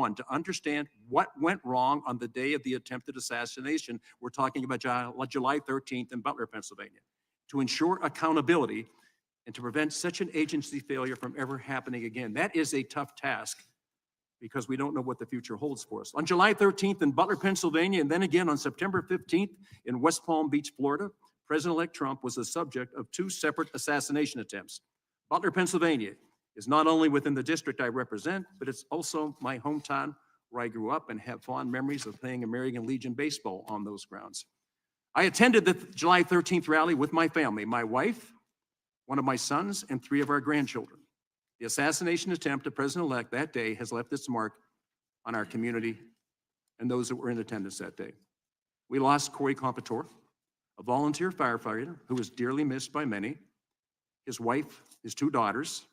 one to understand what went wrong on the day of the attempted assassination. We're talking about July 13th in Butler, Pennsylvania, to ensure accountability and to prevent such an agency failure from ever happening again. That is a tough task because we don't know what the future holds for us. On July 13th in Butler, Pennsylvania, and then again on September 15th in West Palm Beach, Florida, President-elect Trump was the subject of two separate assassination attempts. Butler, Pennsylvania is not only within the district I represent, but it's also my hometown where I grew up and have fond memories of playing American Legion baseball on those grounds. I attended the July 13th rally with my family, my wife, one of my sons, and 3 of our grandchildren. The assassination attempt of President-elect that day has left its mark on our community and those that were in attendance that day. We lost Corey Competore, a volunteer firefighter who was dearly missed by many. His wife, his 2 daughters,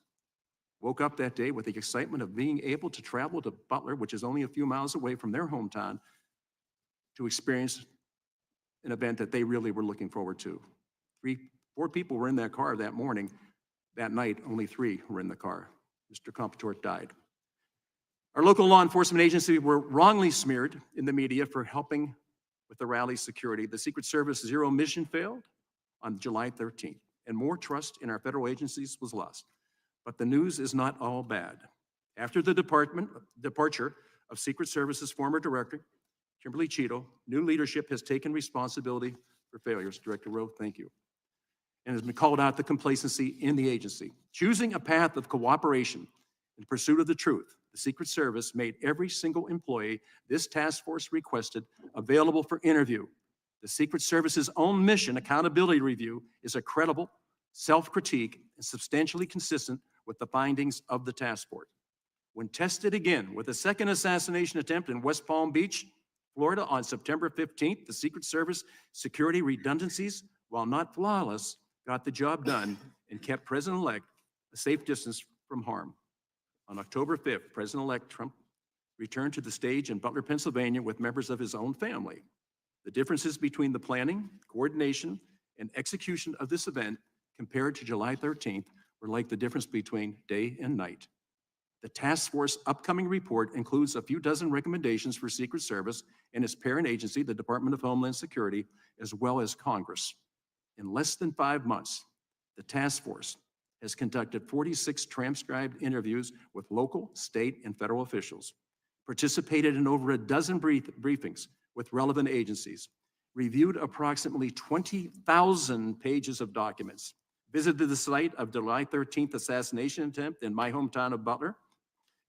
woke up that day with the excitement of being able to travel to Butler, which is only a few miles away from their hometown, to experience an event that they really were looking forward to. 4 people were in that car that morning. That night, only 3 were in the car. Mr. Competore died. Our local law enforcement agency were wrongly smeared in the media for helping with the rally security. The Secret Service Zero mission failed on July 13th, and more trust in our federal agencies was lost. But the news is not all bad. After the departure of Secret Service's former director, Kimberly Cheeto, new leadership has taken responsibility for failures. Director Rowe, thank you. And has been called out the complacency in the agency. Choosing a path of cooperation in pursuit of the truth, the Secret Service made every single employee this task force requested available for interview. The Secret Service's own mission, accountability review, is a credible self-critique and substantially consistent with the findings of the task force. When tested again with a second assassination attempt in West Palm Beach, Florida on September 15th, the Secret Service security redundancies, while not flawless, got the job done and kept President-elect a safe distance from harm. On October 5th, President-elect Trump returned to the stage in Butler, Pennsylvania with members of his own family. The differences between the planning, coordination, and execution of this event compared to July 13th were like the difference between day and night. The task force upcoming report includes a few dozen recommendations for Secret Service and its parent agency, the Department of Homeland Security, as well as Congress. In less than 5 months, the task force has conducted 46 transcribed interviews with local, state, and federal officials, participated in over a dozen briefings with relevant agencies, reviewed approximately 20,000 pages of documents, visited the site of the July 13th assassination attempt in my hometown of Butler,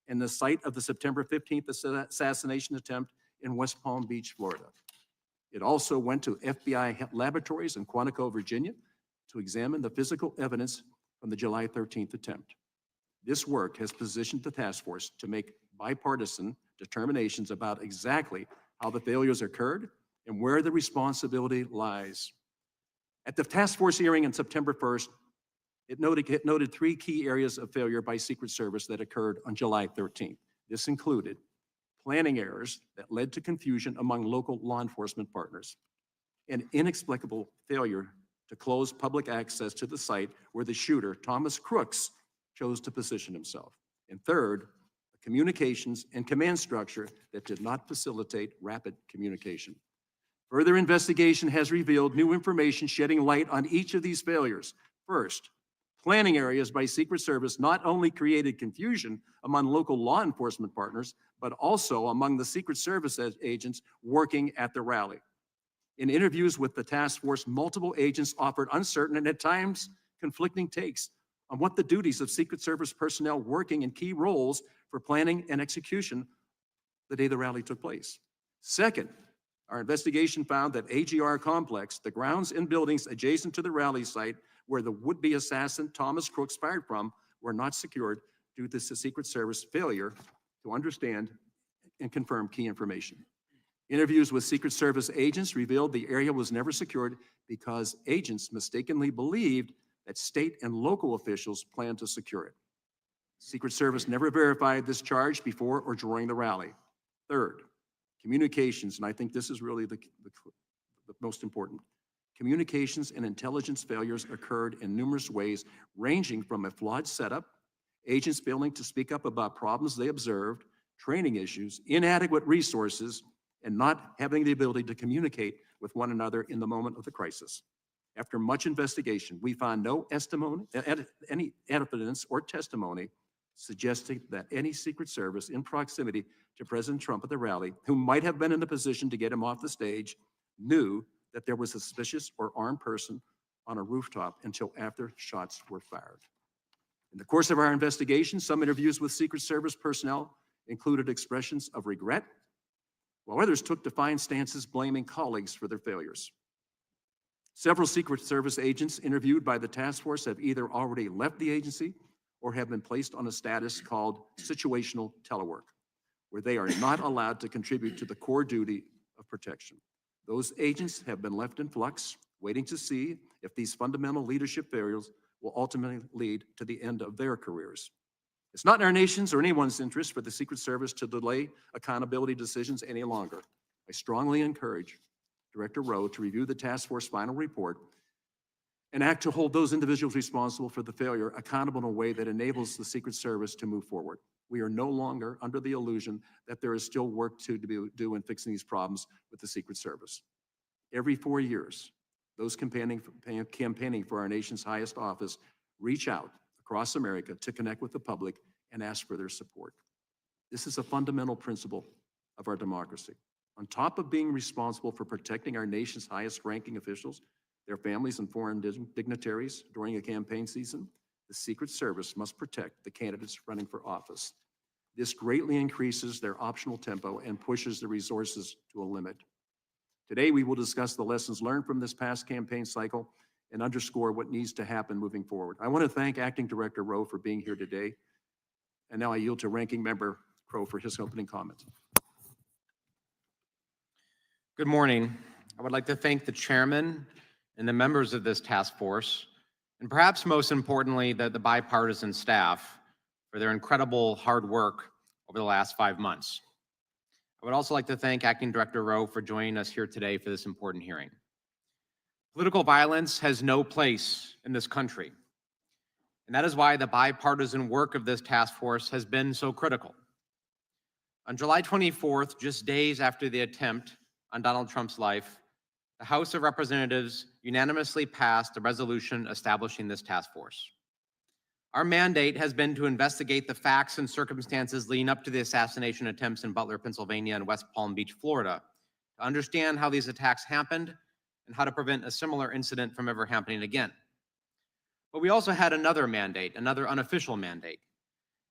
and the site of the September 15th assassination attempt in West Palm Beach, Florida. It also went to FBI laboratories in Quantico, Virginia, to examine the physical evidence from the July 13th attempt. This work has positioned the task force to make bipartisan determinations about exactly how the failures occurred and where the responsibility lies. At the task force hearing on September 1st, it noted 3 key areas of failure by Secret Service that occurred on July 13th. This included planning errors that led to confusion among local law enforcement partners, an inexplicable failure to close public access to the site where the shooter, Thomas Crooks, chose to position himself. And third, a communications and command structure that did not facilitate rapid communication. Further investigation has revealed new information shedding light on each of these failures. First, planning areas by Secret Service not only created confusion among local law enforcement partners, but also among the Secret Service agents working at the rally. In interviews with the task force, multiple agents offered uncertain and at times conflicting takes on what the duties of Secret Service personnel working in key roles for planning and execution the day the rally took place. Second, our investigation found that AGR complex, the grounds and buildings adjacent to the rally site where the would-be assassin Thomas Crooks fired from, were not secured due to the Secret Service failure to understand and confirm key information. Interviews with Secret Service agents revealed the area was never secured because agents mistakenly believed that state and local officials planned to secure it. Secret Service never verified this charge before or during the rally. Third, communications, and I think this is really the most important. Communications and intelligence failures occurred in numerous ways, ranging from a flawed setup, agents failing to speak up about problems they observed, training issues, inadequate resources, and not having the ability to communicate with one another in the moment of the crisis. After much investigation, we found no any evidence or testimony suggesting that any Secret Service in proximity to President Trump at the rally, who might have been in a position to get him off the stage, knew that there was a suspicious or armed person on a rooftop until after shots were fired. In the course of our investigation, some interviews with Secret Service personnel included expressions of regret, while others took defiant stances blaming colleagues for their failures. Several Secret Service agents interviewed by the task force have either already left the agency or have been placed on a status called situational telework, where they are not allowed to contribute to the core duty of protection. Those agents have been left in flux, waiting to see if these fundamental leadership failures will ultimately lead to the end of their careers. It's not in our nation's or anyone's interest for the Secret Service to delay accountability decisions any longer. I strongly encourage Director Rowe to review the task force final report and act to hold those individuals responsible for the failure accountable in a way that enables the Secret Service to move forward. We are no longer under the illusion that there is still work to do in fixing these problems with the Secret Service. Every 4 years, those campaigning for our nation's highest office reach out across America to connect with the public and ask for their support. This is a fundamental principle of our democracy. On top of being responsible for protecting our nation's highest ranking officials, their families and foreign dignitaries during a campaign season, the Secret Service must protect the candidates running for office. This greatly increases their optional tempo and pushes the resources to a limit. Today, we will discuss the lessons learned from this past campaign cycle and underscore what needs to happen moving forward. I want to thank Acting Director Rowe for being here today. And now I yield to Ranking Member Crow for his opening comments. Good morning. I would like to thank the chairman and the members of this task force, and perhaps most importantly, the bipartisan staff for their incredible hard work over the last 5 months. I would also like to thank Acting Director Rowe for joining us here today for this important hearing. Political violence has no place in this country, and that is why the bipartisan work of this task force has been so critical. On July 24th, just days after the attempt on Donald Trump's life, the House of Representatives unanimously passed a resolution establishing this task force. Our mandate has been to investigate the facts and circumstances leading up to the assassination attempts in Butler, Pennsylvania and West Palm Beach, Florida, to understand how these attacks happened and how to prevent a similar incident from ever happening again. But we also had another mandate, another unofficial mandate,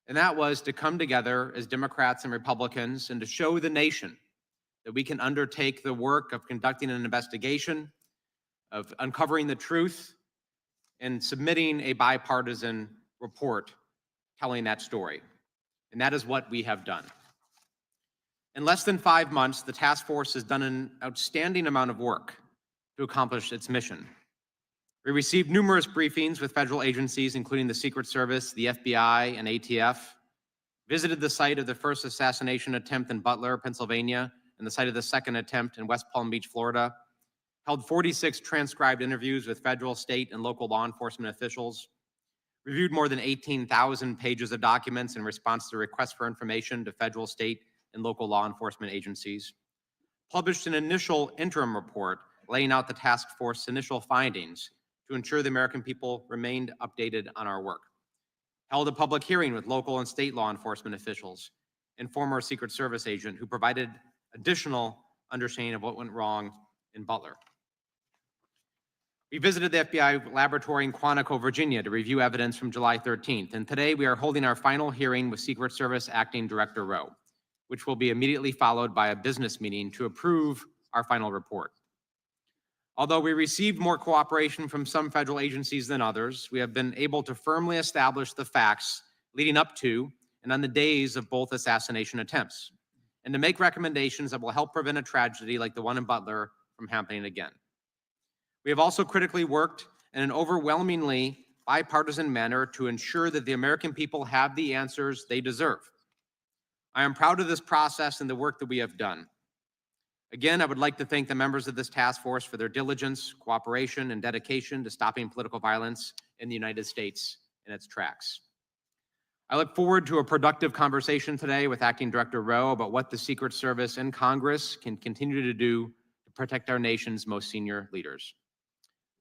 and that was to come together as Democrats and Republicans and to show the nation that we can undertake the work of conducting an investigation, of uncovering the truth, and submitting a bipartisan report telling that story. And that is what we have done. In less than 5 months, the task force has done an outstanding amount of work to accomplish its mission. We received numerous briefings with federal agencies, including the Secret Service, the FBI, and ATF, visited the site of the first assassination attempt in Butler, Pennsylvania, and the site of the second attempt in West Palm Beach, Florida, held 46 transcribed interviews with federal, state, and local law enforcement officials, reviewed more than 18,000 pages of documents in response to requests for information to federal, state, and local law enforcement agencies, published an initial interim report laying out the task force's initial findings to ensure the American people remained updated on our work, held a public hearing with local and state law enforcement officials and former Secret Service agent who provided additional understanding of what went wrong in Butler. We visited the FBI laboratory in Quantico, Virginia to review evidence from July 13th, and today we are holding our final hearing with Secret Service Acting Director Rowe, which will be immediately followed by a business meeting to approve our final report. Although we received more cooperation from some federal agencies than others, we have been able to firmly establish the facts leading up to and on the days of both assassination attempts, and to make recommendations that will help prevent a tragedy like the one in Butler from happening again. We have also critically worked in an overwhelmingly bipartisan manner to ensure that the American people have the answers they deserve. I am proud of this process and the work that we have done. Again, I would like to thank the members of this task force for their diligence, cooperation, and dedication to stopping political violence in the United States in its tracks. I look forward to a productive conversation today with Acting Director Rowe about what the Secret Service and Congress can continue to do to protect our nation's most senior leaders.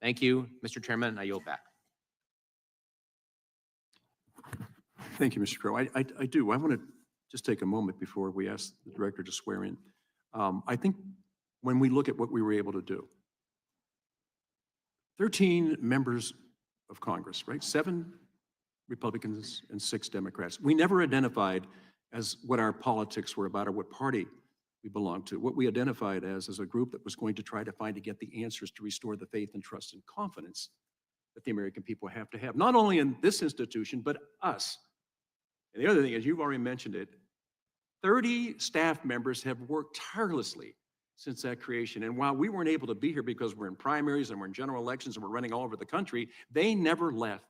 Thank you, Mr. Chairman. I yield back. Thank you, Mr. Crow. I do. I want to just take a moment before we ask the director to swear in. I think when we look at what we were able to do, 13 members of Congress, right? 7 Republicans and 6 Democrats. We never identified as what our politics were about or what party we belonged to. What we identified as a group that was going to try to find to get the answers to restore the faith and trust and confidence that the American people have to have, not only in this institution, but us. And the other thing is, you've already mentioned it, 30 staff members have worked tirelessly since that creation. And while we weren't able to be here because we're in primaries and we're in general elections and we're running all over the country, they never left.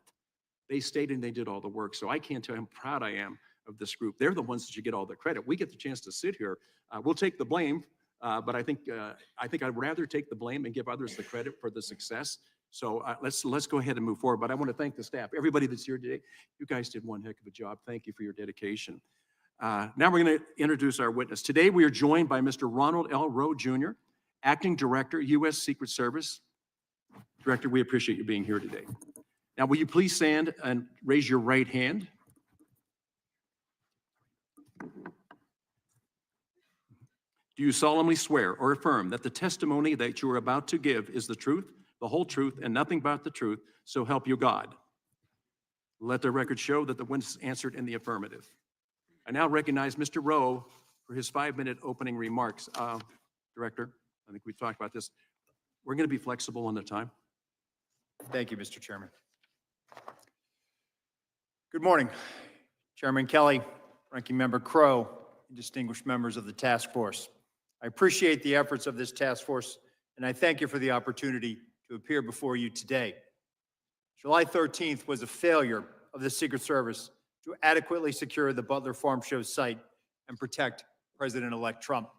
They stayed and they did all the work. So I can't tell you how proud I am of this group. They're the ones that should get all the credit. We get the chance to sit here. We'll take the blame, but I think I'd rather take the blame and give others the credit for the success. So let's go ahead and move forward. But I want to thank the staff, everybody that's here today. You guys did one heck of a job. Thank you for your dedication. Now we're going to introduce our witness. Today we are joined by Mr. Ronald Rowe Jr., Acting Director, U.S. Secret Service. Director, we appreciate you being here today. Now, will you please stand and raise your right hand? Do you solemnly swear or affirm that the testimony that you are about to give is the truth, the whole truth, and nothing but the truth, so help you God? Let the record show that the witness answered in the affirmative. I now recognize Mr. Rowe for his 5-minute opening remarks. Director, I think we talked about this. We're going to be flexible on the time. Thank you, Mr. Chairman. Good morning, Chairman Kelly, Ranking Member Crow, and distinguished members of the task force. I appreciate the efforts of this task force, and I thank you for the opportunity to appear before you today. July 13th was a failure of the Secret Service to adequately secure the Butler Farm Show site and protect President-elect Trump.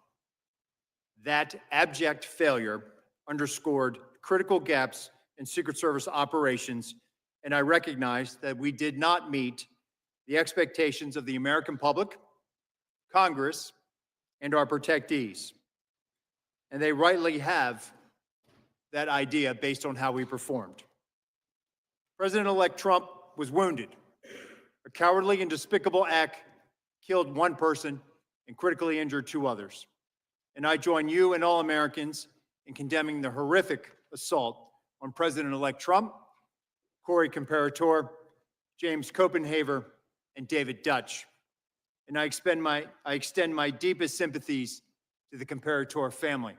That abject failure underscored critical gaps in Secret Service operations, and I recognize that we did not meet the expectations of the American public, Congress, and our protectees. And they rightly have that idea based on how we performed. President-elect Trump was wounded. A cowardly and despicable act killed 1 person and critically injured 2 others. And I join you and all Americans in condemning the horrific assault on President-elect Trump, Corey Comparator, James Copenhaver, and David Dutch. And I extend my deepest sympathies to the Comparator family.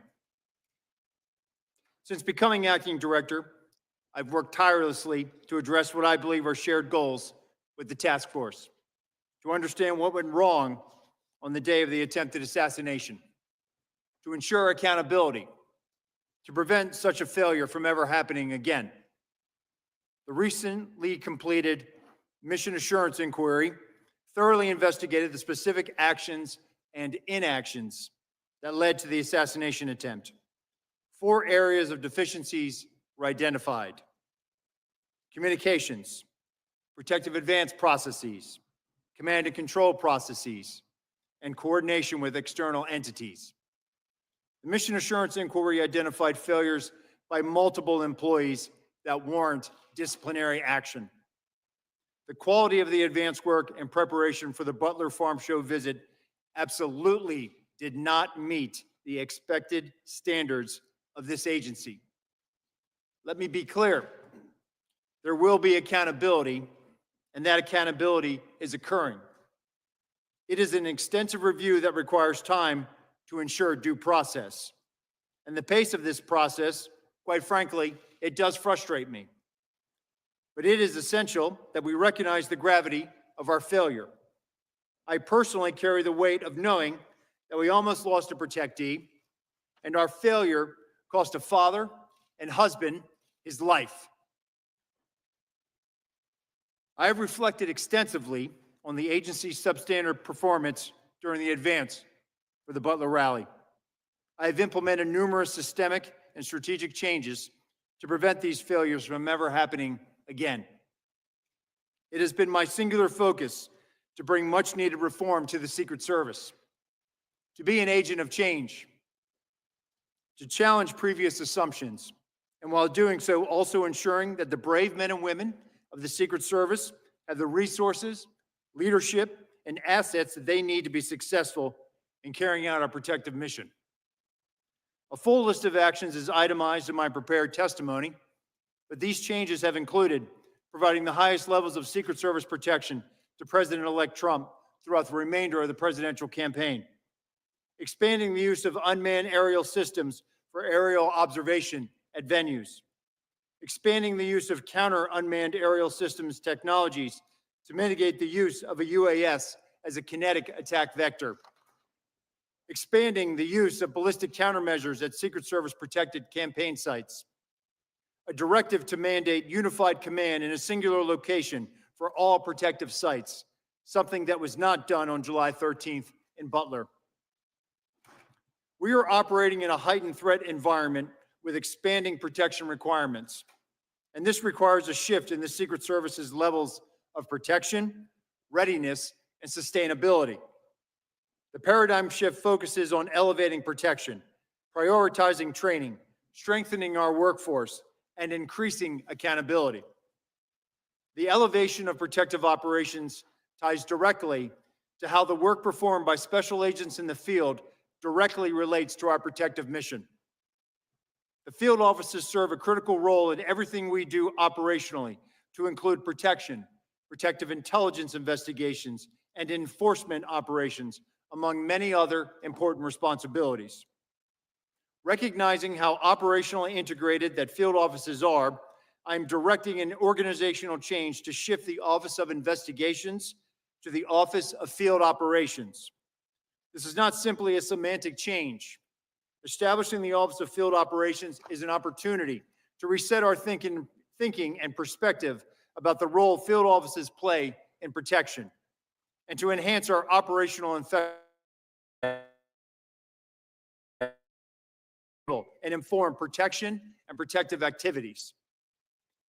Since becoming acting director, I've worked tirelessly to address what I believe are shared goals with the task force, to understand what went wrong on the day of the attempted assassination, to ensure accountability, to prevent such a failure from ever happening again. The recently completed mission assurance inquiry thoroughly investigated the specific actions and inactions that led to the assassination attempt. 4 areas of deficiencies were identified: communications, protective advance processes, command and control processes, and coordination with external entities. The mission assurance inquiry identified failures by multiple employees that warrant disciplinary action. The quality of the advance work and preparation for the Butler Farm Show visit absolutely did not meet the expected standards of this agency. Let me be clear. There will be accountability, and that accountability is occurring. It is an extensive review that requires time to ensure due process. And the pace of this process, quite frankly, it does frustrate me. But it is essential that we recognize the gravity of our failure. I personally carry the weight of knowing that we almost lost a protectee, and our failure cost a father and husband his life. I have reflected extensively on the agency's substandard performance during the advance for the Butler rally. I have implemented numerous systemic and strategic changes to prevent these failures from ever happening again. It has been my singular focus to bring much-needed reform to the Secret Service, to be an agent of change, to challenge previous assumptions, and while doing so, also ensuring that the brave men and women of the Secret Service have the resources, leadership, and assets that they need to be successful in carrying out our protective mission. A full list of actions is itemized in my prepared testimony, but these changes have included providing the highest levels of Secret Service protection to President-elect Trump throughout the remainder of the presidential campaign, expanding the use of unmanned aerial systems for aerial observation at venues, expanding the use of counter-unmanned aerial systems technologies to mitigate the use of a UAS as a kinetic attack vector, expanding the use of ballistic countermeasures at Secret Service protected campaign sites, a directive to mandate unified command in a singular location for all protective sites, something that was not done on July 13th in Butler. We are operating in a heightened threat environment with expanding protection requirements, and this requires a shift in the Secret Service's levels of protection, readiness, and sustainability. The paradigm shift focuses on elevating protection, prioritizing training, strengthening our workforce, and increasing accountability. The elevation of protective operations ties directly to how the work performed by special agents in the field directly relates to our protective mission. The field officers serve a critical role in everything we do operationally, to include protection, protective intelligence investigations, and enforcement operations, among many other important responsibilities. Recognizing how operationally integrated that field offices are, I'm directing an organizational change to shift the Office of Investigations to the Office of Field Operations. This is not simply a semantic change. Establishing the Office of Field Operations is an opportunity to reset our thinking and perspective about the role field offices play in protection, and to enhance our operational and inform protection and protective activities.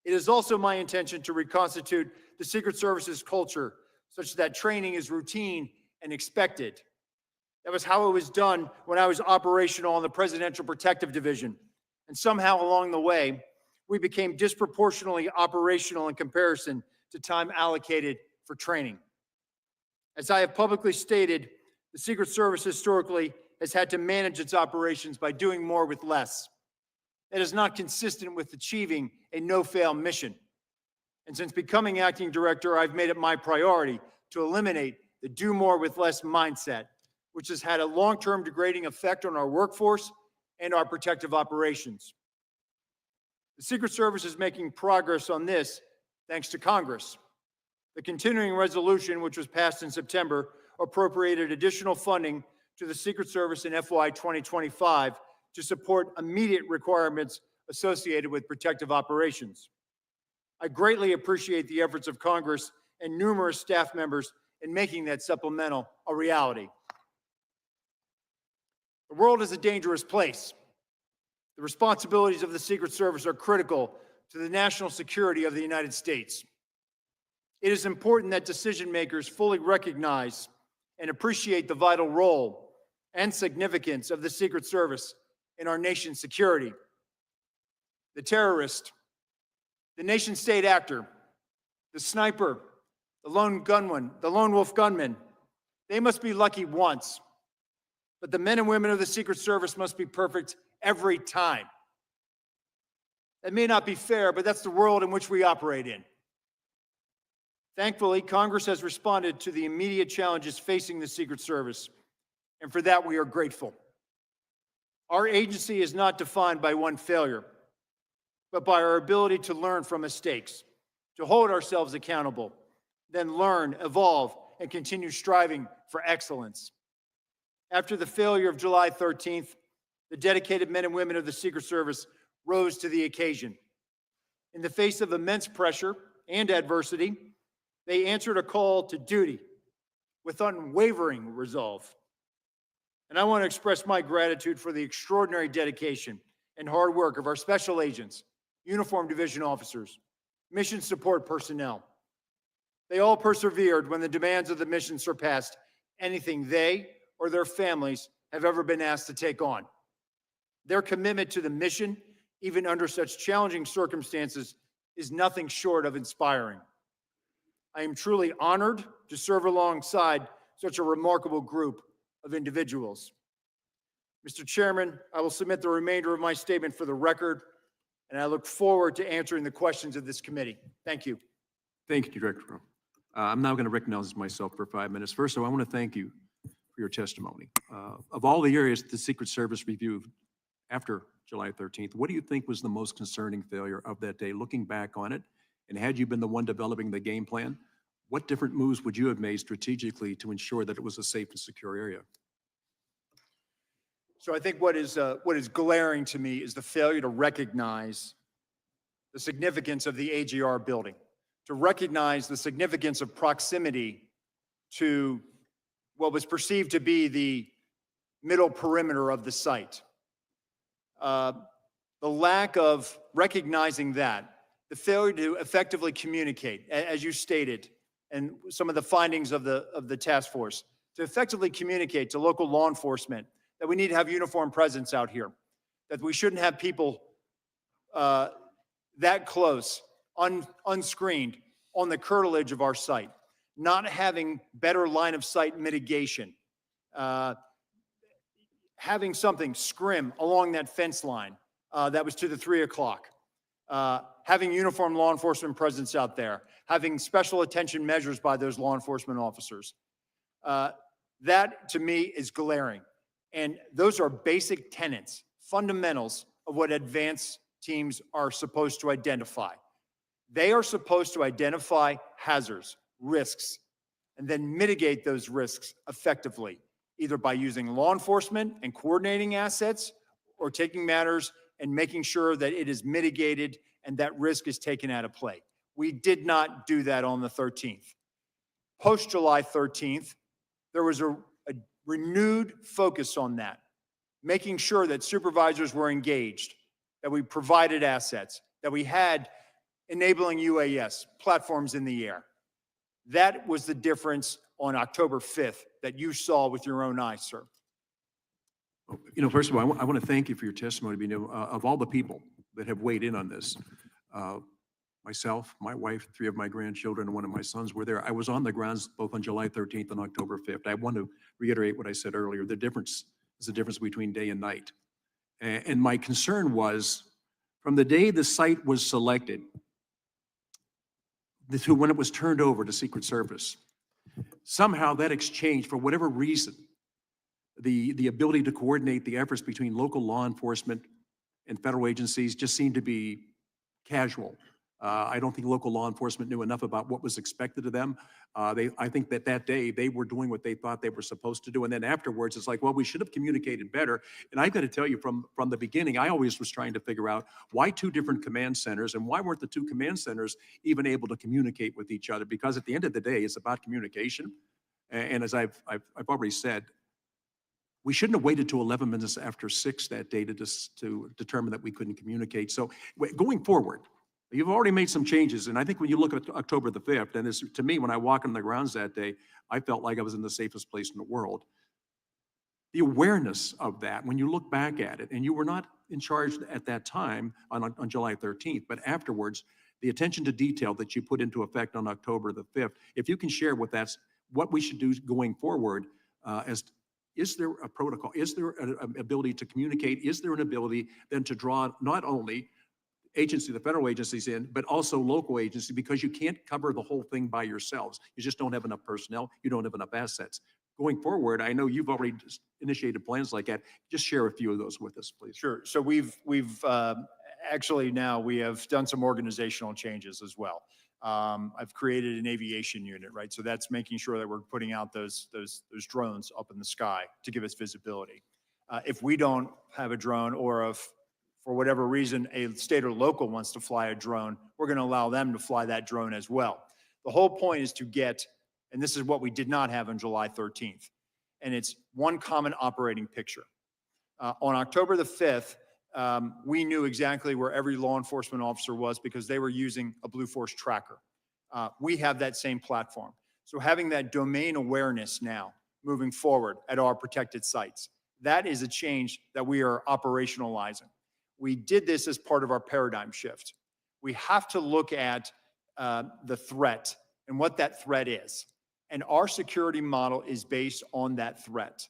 It is also my intention to reconstitute the Secret Service's culture such that training is routine and expected. That was how it was done when I was operational on the Presidential Protective Division. And somehow along the way, we became disproportionately operational in comparison to time allocated for training. As I have publicly stated, the Secret Service historically has had to manage its operations by doing more with less. That is not consistent with achieving a no-fail mission. And since becoming acting director, I've made it my priority to eliminate the do more with less mindset, which has had a long-term degrading effect on our workforce and our protective operations. The Secret Service is making progress on this thanks to Congress. The continuing resolution, which was passed in September, appropriated additional funding to the Secret Service in FY 2025 to support immediate requirements associated with protective operations. I greatly appreciate the efforts of Congress and numerous staff members in making that supplemental a reality. The world is a dangerous place. The responsibilities of the Secret Service are critical to the national security of the United States. It is important that decision makers fully recognize and appreciate the vital role and significance of the Secret Service in our nation's security. The terrorist, the nation-state actor, the sniper, the lone gunman, the lone wolf gunman, they must be lucky once. But the men and women of the Secret Service must be perfect every time. That may not be fair, but that's the world in which we operate in. Thankfully, Congress has responded to the immediate challenges facing the Secret Service, and for that we are grateful. Our agency is not defined by one failure, but by our ability to learn from mistakes, to hold ourselves accountable, then learn, evolve, and continue striving for excellence. After the failure of July 13th, the dedicated men and women of the Secret Service rose to the occasion. In the face of immense pressure and adversity, they answered a call to duty with unwavering resolve. And I want to express my gratitude for the extraordinary dedication and hard work of our special agents, uniformed division officers, mission support personnel, They all persevered when the demands of the mission surpassed anything they or their families have ever been asked to take on. Their commitment to the mission, even under such challenging circumstances, is nothing short of inspiring. I am truly honored to serve alongside such a remarkable group of individuals. Mr. Chairman, I will submit the remainder of my statement for the record, and I look forward to answering the questions of this committee. Thank you. Thank you, Director Rowe. I'm now going to recognize myself for 5 minutes. First of all, I want to thank you for your testimony. Of all the areas the Secret Service reviewed after July 13th, what do you think was the most concerning failure of that day, looking back on it? And had you been the one developing the game plan, what different moves would you have made strategically to ensure that it was a safe and secure area? So I think what is glaring to me is the failure to recognize the significance of the AGR building, to recognize the significance of proximity to what was perceived to be the middle perimeter of the site. The lack of recognizing that, the failure to effectively communicate, as you stated, and some of the findings of the task force, to effectively communicate to local law enforcement that we need to have uniform presence out here, that we shouldn't have people that close, unscreened, on the curtilage of our site, not having better line of sight mitigation, having something scrim along that fence line that was to the 3 o'clock, having uniformed law enforcement presence out there, having special attention measures by those law enforcement officers. That, to me, is glaring. And those are basic tenets, fundamentals of what advance teams are supposed to identify. They are supposed to identify hazards, risks, and then mitigate those risks effectively, either by using law enforcement and coordinating assets, or taking matters and making sure that it is mitigated and that risk is taken out of play. We did not do that on the 13th. Post July 13th, there was a renewed focus on that, making sure that supervisors were engaged, that we provided assets, that we had enabling UAS, platforms in the air. That was the difference on October 5th that you saw with your own eyes, sir. You know, first of all, I want to thank you for your testimony. Of all the people that have weighed in on this, myself, my wife, 3 of my grandchildren, and 1 of my sons were there. I was on the grounds both on July 13th and October 5th. I want to reiterate what I said earlier. The difference is the difference between day and night. And my concern was, from the day the site was selected to when it was turned over to Secret Service, somehow that exchange, for whatever reason, the ability to coordinate the efforts between local law enforcement and federal agencies just seemed to be casual. I don't think local law enforcement knew enough about what was expected of them. I think that day they were doing what they thought they were supposed to do. And then afterwards, it's like, well, we should have communicated better. And I've got to tell you, from the beginning, I always was trying to figure out why 2 different command centers, and why weren't the 2 command centers even able to communicate with each other? Because at the end of the day, it's about communication. And as I've already said, we shouldn't have waited till 11 minutes after 6 that day to determine that we couldn't communicate. So going forward, you've already made some changes, and I think when you look at October the 5th, and this, to me, when I walked on the grounds that day, I felt like I was in the safest place in the world. The awareness of that, when you look back at it, and you were not in charge at that time on July 13th, but afterwards, the attention to detail that you put into effect on October the 5th, if you can share with us what we should do going forward, is there a protocol? Is there an ability to communicate? Is there an ability then to draw not only the federal agencies in, but also local agencies, because you can't cover the whole thing by yourselves. You just don't have enough personnel. You don't have enough assets. Going forward, I know you've already initiated plans like that. Just share a few of those with us, please. Sure. So we've actually now we have done some organizational changes as well. I've created an aviation unit, right? So that's making sure that we're putting out those drones up in the sky to give us visibility. If we don't have a drone, or if for whatever reason a state or local wants to fly a drone, we're going to allow them to fly that drone as well. The whole point is to get, and this is what we did not have on July 13th, and it's one common operating picture. On October the 5th, we knew exactly where every law enforcement officer was, because they were using a Blue Force tracker. We have that same platform. So having that domain awareness now moving forward at our protected sites, that is a change that we are operationalizing. We did this as part of our paradigm shift. We have to look at the threat and what that threat is. And our security model is based on that threat.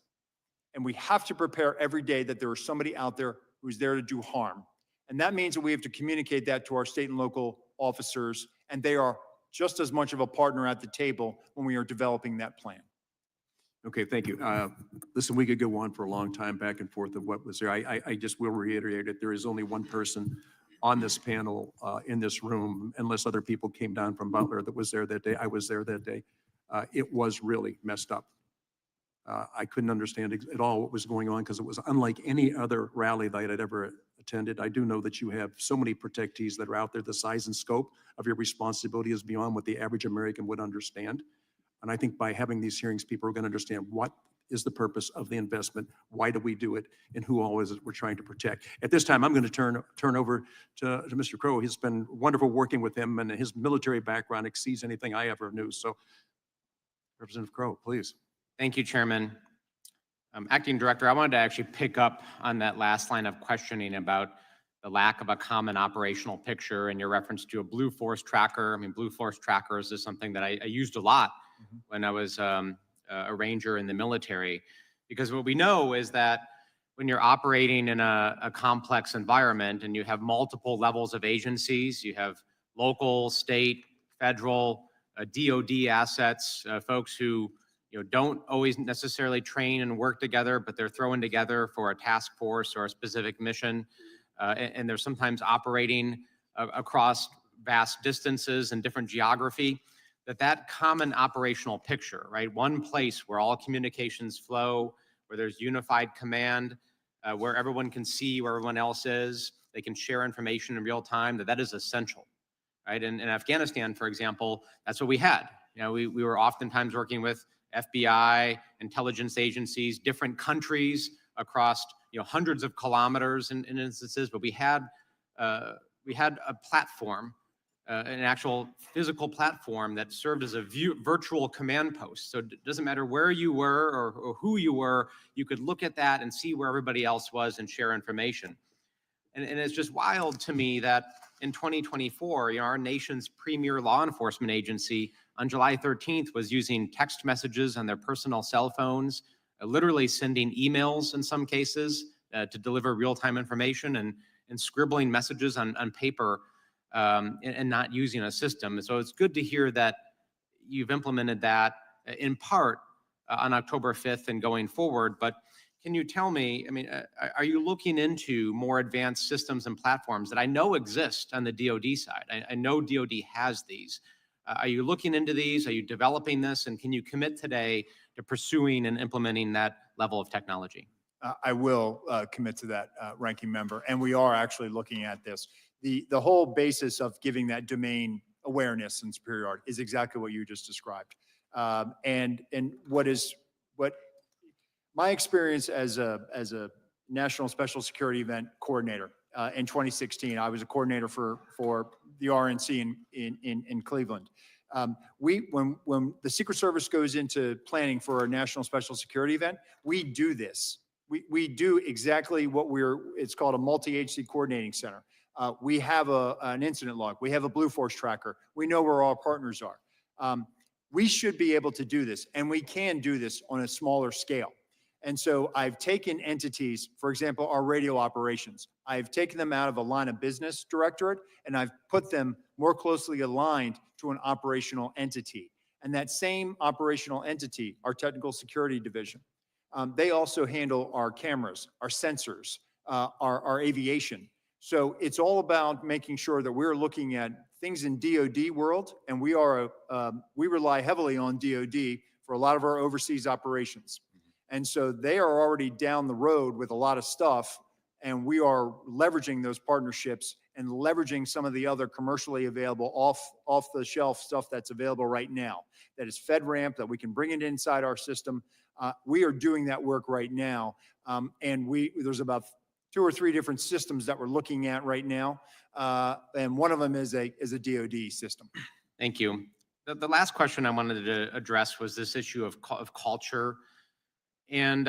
And we have to prepare every day that there is somebody out there who's there to do harm. And that means that we have to communicate that to our state and local officers, and they are just as much of a partner at the table when we are developing that plan. Okay, thank you. Listen, we could go on for a long time back and forth of what was there. I just will reiterate it. There is only one person on this panel in this room, unless other people came down from Butler, that was there that day. I was there that day. It was really messed up. I couldn't understand at all what was going on because it was unlike any other rally that I'd ever attended. I do know that you have so many protectees that are out there. The size and scope of your responsibility is beyond what the average American would understand. And I think by having these hearings, people are going to understand what is the purpose of the investment, why do we do it, and who all is it we're trying to protect. At this time, I'm going to turn over to Mr. Crow. He's been wonderful working with him, and his military background exceeds anything I ever knew. So, Representative Crow, please. Thank you, Chairman. Acting Director, I wanted to actually pick up on that last line of questioning about the lack of a common operational picture and your reference to a Blue Force tracker. I mean, Blue Force trackers is something that I used a lot when I was a ranger in the military, because what we know is that when you're operating in a complex environment and you have multiple levels of agencies, you have local, state, federal, DOD assets, folks who don't always necessarily train and work together, but they're thrown together for a task force or a specific mission. And they're sometimes operating across vast distances and different geography, that common operational picture, right? One place where all communications flow, where there's unified command, where everyone can see where everyone else is, they can share information in real time, that is essential, right? And in Afghanistan, for example, that's what we had. We were oftentimes working with FBI, intelligence agencies, different countries across hundreds of kilometers in instances, but we had a platform, an actual physical platform that served as a virtual command post. So it doesn't matter where you were or who you were, you could look at that and see where everybody else was and share information. And it's just wild to me that in 2024, our nation's premier law enforcement agency on July 13th was using text messages on their personal cell phones, literally sending emails in some cases to deliver real-time information and scribbling messages on paper and not using a system. So it's good to hear that you've implemented that in part on October 5th and going forward. But can you tell me, are you looking into more advanced systems and platforms that I know exist on the DoD side? I know DoD has these. Are you looking into these? Are you developing this? And can you commit today to pursuing and implementing that level of technology? I will commit to that, Ranking Member, and we are actually looking at this. The whole basis of giving that domain awareness and superiority is exactly what you just described. And what my experience as a National Special Security Event Coordinator in 2016, I was a coordinator for the RNC in Cleveland. When the Secret Service goes into planning for a National Special Security Event, we do this. We do exactly what it's called a multi-agency coordinating center. We have an incident log. We have a Blue Force tracker. We know where our partners are. We should be able to do this, and we can do this on a smaller scale. And so I've taken entities, for example, our radio operations. I've taken them out of a line of business directorate, and I've put them more closely aligned to an operational entity. And that same operational entity, our technical security division, they also handle our cameras, our sensors, our aviation. So it's all about making sure that we're looking at things in DoD world, and we rely heavily on DoD for a lot of our overseas operations. And so they are already down the road with a lot of stuff, and we are leveraging those partnerships and leveraging some of the other commercially available off-the-shelf stuff that's available right now. That is FedRAMP, that we can bring it inside our system. We are doing that work right now, and there's about 2 or 3 different systems that we're looking at right now, and one of them is a DoD system. Thank you. The last question I wanted to address was this issue of culture. And,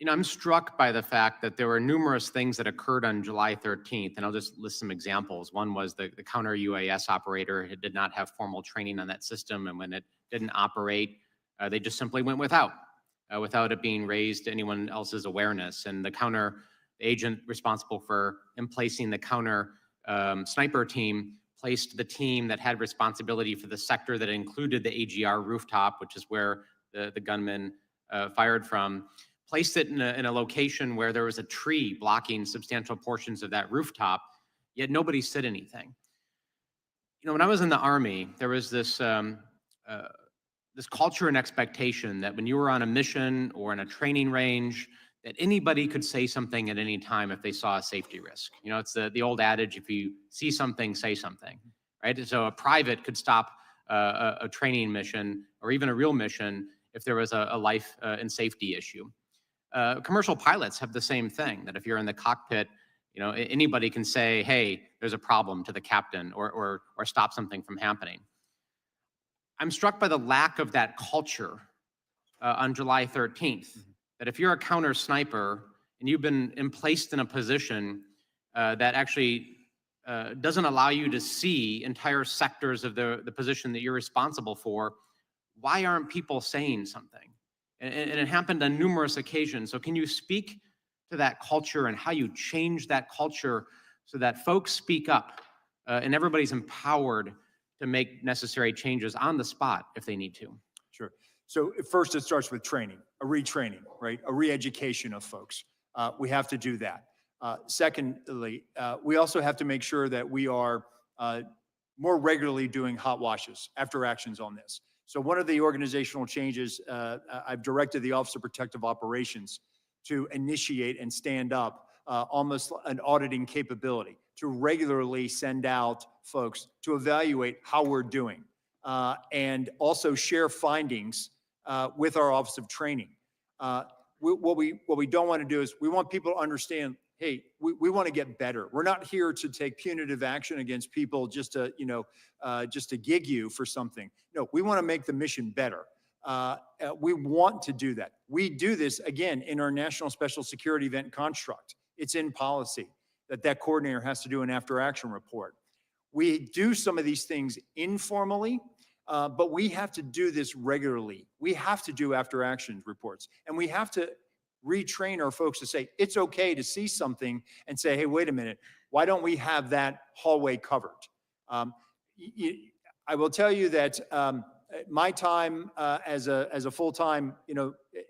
I'm struck by the fact that there were numerous things that occurred on July 13th, and I'll just list some examples. One was the counter UAS operator did not have formal training on that system, and when it didn't operate, they just simply went without it being raised to anyone else's awareness. And the agent responsible for emplacing the counter sniper team placed the team that had responsibility for the sector that included the AGR rooftop, which is where the gunman fired from, placed it in a location where there was a tree blocking substantial portions of that rooftop, yet nobody said anything. When I was in the Army, there was this culture and expectation that when you were on a mission or in a training range, that anybody could say something at any time if they saw a safety risk. It's the old adage, if you see something, say something, right? And so a private could stop a training mission or even a real mission if there was a life and safety issue. Commercial pilots have the same thing, that if you're in the cockpit, anybody can say, hey, there's a problem to the captain or stop something from happening. I'm struck by the lack of that culture on July 13th, that if you're a counter sniper and you've been placed in a position that actually doesn't allow you to see entire sectors of the position that you're responsible for, why aren't people saying something? And it happened on numerous occasions. So can you speak to that culture and how you change that culture so that folks speak up and everybody's empowered to make necessary changes on the spot if they need to? Sure. So first, it starts with training, a retraining, right? A re-education of folks. We have to do that. Secondly, we also have to make sure that we are more regularly doing hot washes, after actions on this. So one of the organizational changes, I've directed the Office of Protective Operations to initiate and stand up almost an auditing capability to regularly send out folks to evaluate how we're doing and also share findings with our Office of Training. What we don't want to do is we want people to understand, hey, we want to get better. We're not here to take punitive action against people just to gig you for something. No, we want to make the mission better. We want to do that. We do this, again, in our National Special Security Event construct. It's in policy that coordinator has to do an after-action report. We do some of these things informally, but we have to do this regularly. We have to do after-action reports, and we have to retrain our folks to say, it's okay to see something and say, hey, wait a minute, why don't we have that hallway covered? I will tell you that my time as a full-time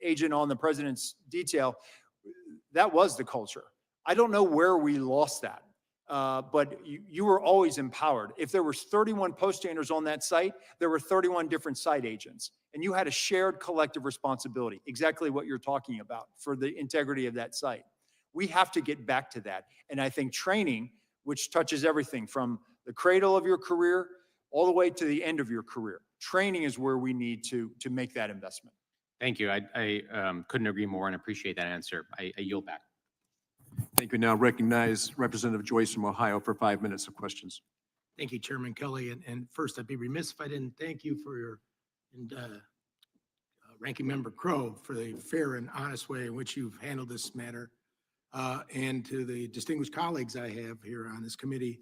agent on the president's detail, that was the culture. I don't know where we lost that, but you were always empowered. If there was 31 poststanders on that site, there were 31 different site agents, and you had a shared collective responsibility, exactly what you're talking about, for the integrity of that site. We have to get back to that. And I think training, which touches everything from the cradle of your career all the way to the end of your career, training is where we need to make that investment. Thank you. I couldn't agree more and appreciate that answer. I yield back. Thank you. Now recognize Representative Joyce from Ohio for 5 minutes of questions. Thank you, Chairman Kelly. And first, I'd be remiss if I didn't thank you for your Ranking Member Crow for the fair and honest way in which you've handled this matter, and to the distinguished colleagues I have here on this committee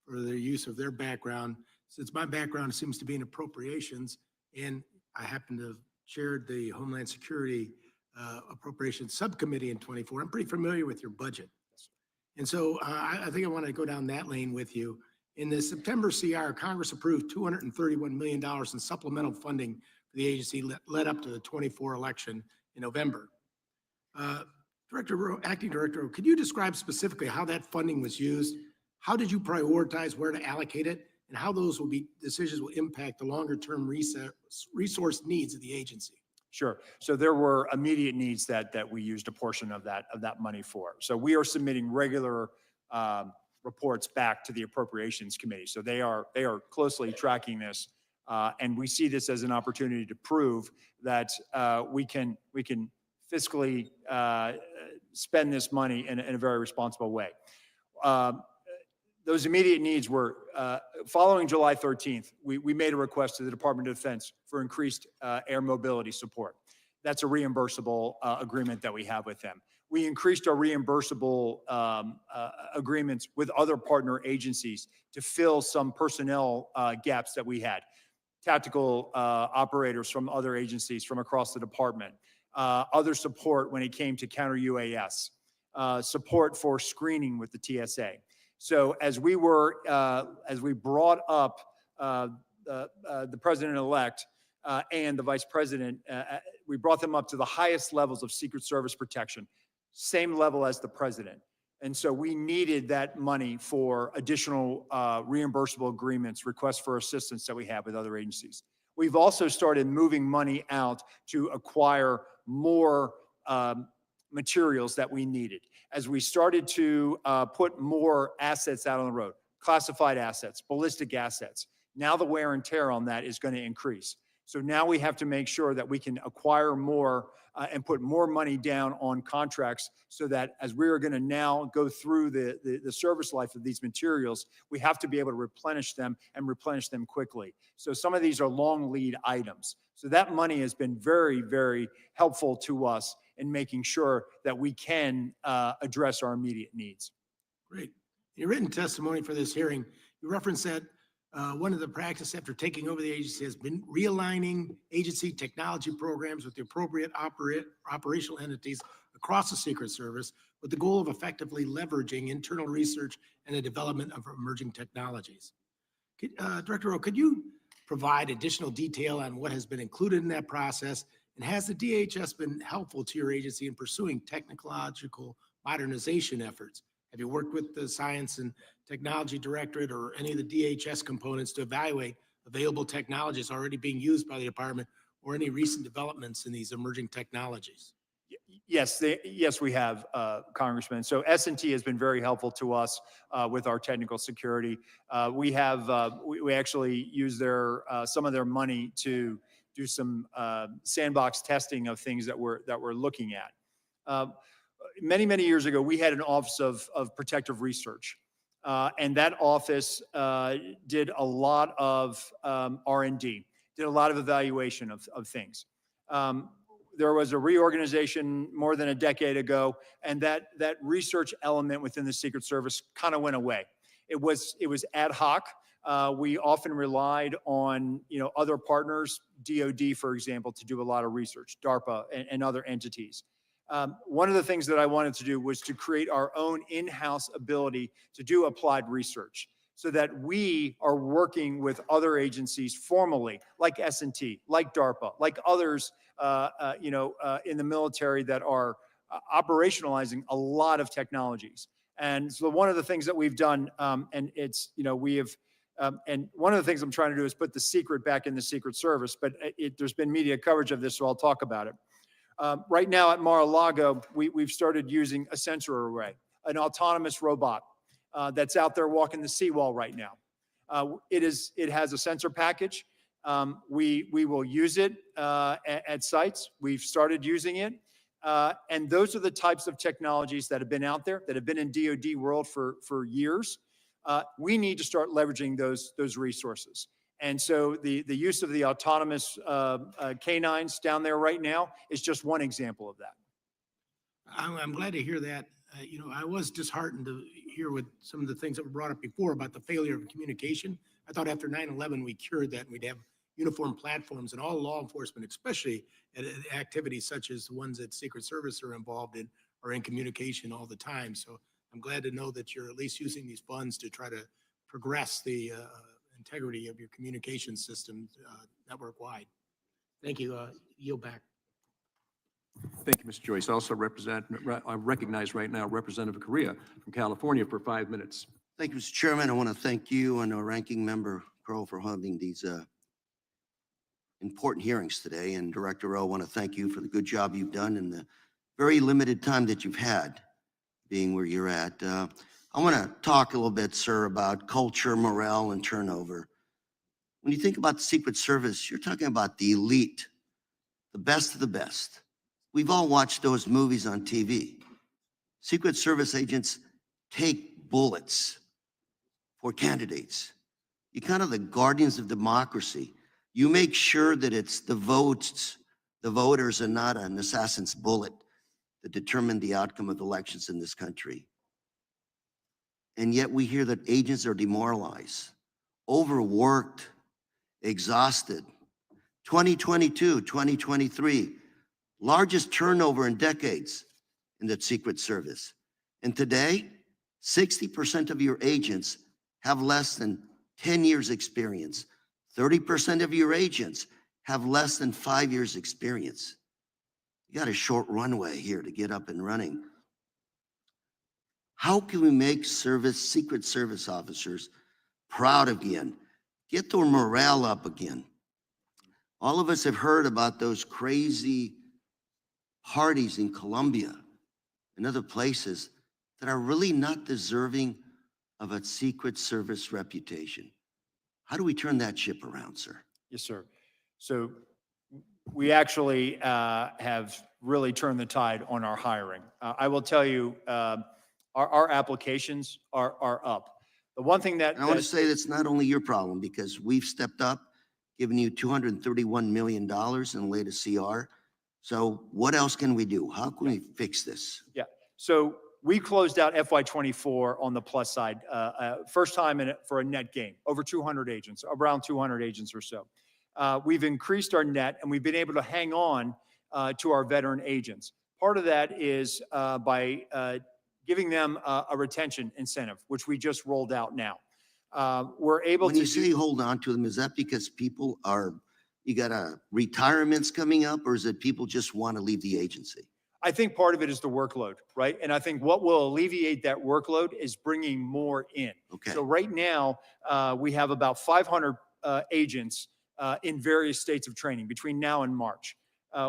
for the use of their background. Since my background seems to be in appropriations, and I happen to have chaired the Homeland Security Appropriations Subcommittee in 24, I'm pretty familiar with your budget. And so I think I want to go down that lane with you. In the September CR, Congress approved $231 million in supplemental funding for the agency led up to the 24 election in November. Acting Director, could you describe specifically how that funding was used? How did you prioritize where to allocate it, and how those decisions will impact the longer-term resource needs of the agency? Sure. So there were immediate needs that we used a portion of that money for. So we are submitting regular reports back to the Appropriations Committee. So they are closely tracking this, and we see this as an opportunity to prove that we can fiscally spend this money in a very responsible way. those immediate needs were, following July 13th, we made a request to the Department of Defense for increased air mobility support. That's a reimbursable agreement that we have with them. We increased our reimbursable agreements with other partner agencies to fill some personnel gaps that we had. Tactical operators from other agencies from across the department, other support when it came to counter UAS, support for screening with the TSA. So as we brought up the president-elect and the vice president, we brought them up to the highest levels of Secret Service protection, same level as the president. And so we needed that money for additional reimbursable agreements, requests for assistance that we have with other agencies. We've also started moving money out to acquire more materials that we needed. As we started to put more assets out on the road, classified assets, ballistic assets, now the wear and tear on that is going to increase. So now we have to make sure that we can acquire more and put more money down on contracts so that as we are going to now go through the service life of these materials, we have to be able to replenish them and replenish them quickly. So some of these are long lead items. So that money has been very, very helpful to us in making sure that we can address our immediate needs. Great. In your written testimony for this hearing, you referenced that one of the practices after taking over the agency has been realigning agency technology programs with the appropriate operational entities across the Secret Service with the goal of effectively leveraging internal research and the development of emerging technologies. Director Rowe, could you provide additional detail on what has been included in that process? And has the DHS been helpful to your agency in pursuing technological modernization efforts? Have you worked with the Science and Technology Directorate or any of the DHS components to evaluate available technologies already being used by the department or any recent developments in these emerging technologies? Yes, yes, we have, Congressman. So S&T has been very helpful to us with our technical security. We actually use some of their money to do some sandbox testing of things that we're looking at. Many years ago, we had an Office of Protective Research, and that office did a lot of R&D, did a lot of evaluation of things. There was a reorganization more than a decade ago, and that research element within the Secret Service kind of went away. It was ad hoc. We often relied on other partners, DoD, for example, to do a lot of research, DARPA and other entities. One of the things that I wanted to do was to create our own in-house ability to do applied research so that we are working with other agencies formally, like S&T, like DARPA, like others in the military that are operationalizing a lot of technologies. And so one of the things that we've done, and one of the things I'm trying to do is put the secret back in the Secret Service, but there's been media coverage of this, so I'll talk about it. Right now at Mar-a-Lago, we've started using a sensor array, an autonomous robot that's out there walking the seawall right now. It has a sensor package. We will use it at sites. We've started using it. And those are the types of technologies that have been out there, that have been in DoD world for years. We need to start leveraging those resources. And so the use of the autonomous canines down there right now is just one example of that. I'm glad to hear that. I was disheartened to hear what some of the things that were brought up before about the failure of communication. I thought after 9/11, we cured that and we'd have uniform platforms and all law enforcement, especially at activities such as the ones that Secret Service are involved in, are in communication all the time. So I'm glad to know that you're at least using these funds to try to progress the integrity of your communication system network-wide. Thank you. Yield back. Thank you, Mr. Joyce. Also I recognize right now Representative Correa from California for 5 minutes. Thank you, Mr. Chairman. I want to thank you and our ranking member, Crow, for holding these important hearings today. And Director Rowe, I want to thank you for the good job you've done in the very limited time that you've had being where you're at. I want to talk a little bit, sir, about culture, morale, and turnover. When you think about the Secret Service, you're talking about the elite, the best of the best. We've all watched those movies on TV. Secret Service agents take bullets for candidates. You're kind of the guardians of democracy. You make sure that it's the votes, the voters, and not an assassin's bullet that determine the outcome of elections in this country. And yet we hear that agents are demoralized, overworked, exhausted. 2022, 2023, largest turnover in decades in the Secret Service. And today, 60% of your agents have less than 10 years experience. 30% of your agents have less than 5 years experience. You got a short runway here to get up and running. How can we make Secret Service officers proud again? Get their morale up again. All of us have heard about those crazy parties in Colombia and other places that are really not deserving of a Secret Service reputation. How do we turn that ship around, sir? Yes, sir. So we actually have really turned the tide on our hiring. I will tell you, our applications are up. The one thing that And I want to say that's not only your problem, because we've stepped up, given you $231 million in the latest CR. So what else can we do? How can we fix this? Yeah. So we closed out FY24 on the plus side, first time for a net gain, over 200 agents, around 200 agents or so. We've increased our net, and we've been able to hang on to our veteran agents. Part of that is by giving them a retention incentive, which we just rolled out now. We're able When to you say hold on to them, is that because people are, you got retirements coming up, or is it people just want to leave the agency? I think part of it is the workload, right? And I think what will alleviate that workload is bringing more in. Okay. So right now, we have about 500 agents in various states of training between now and March.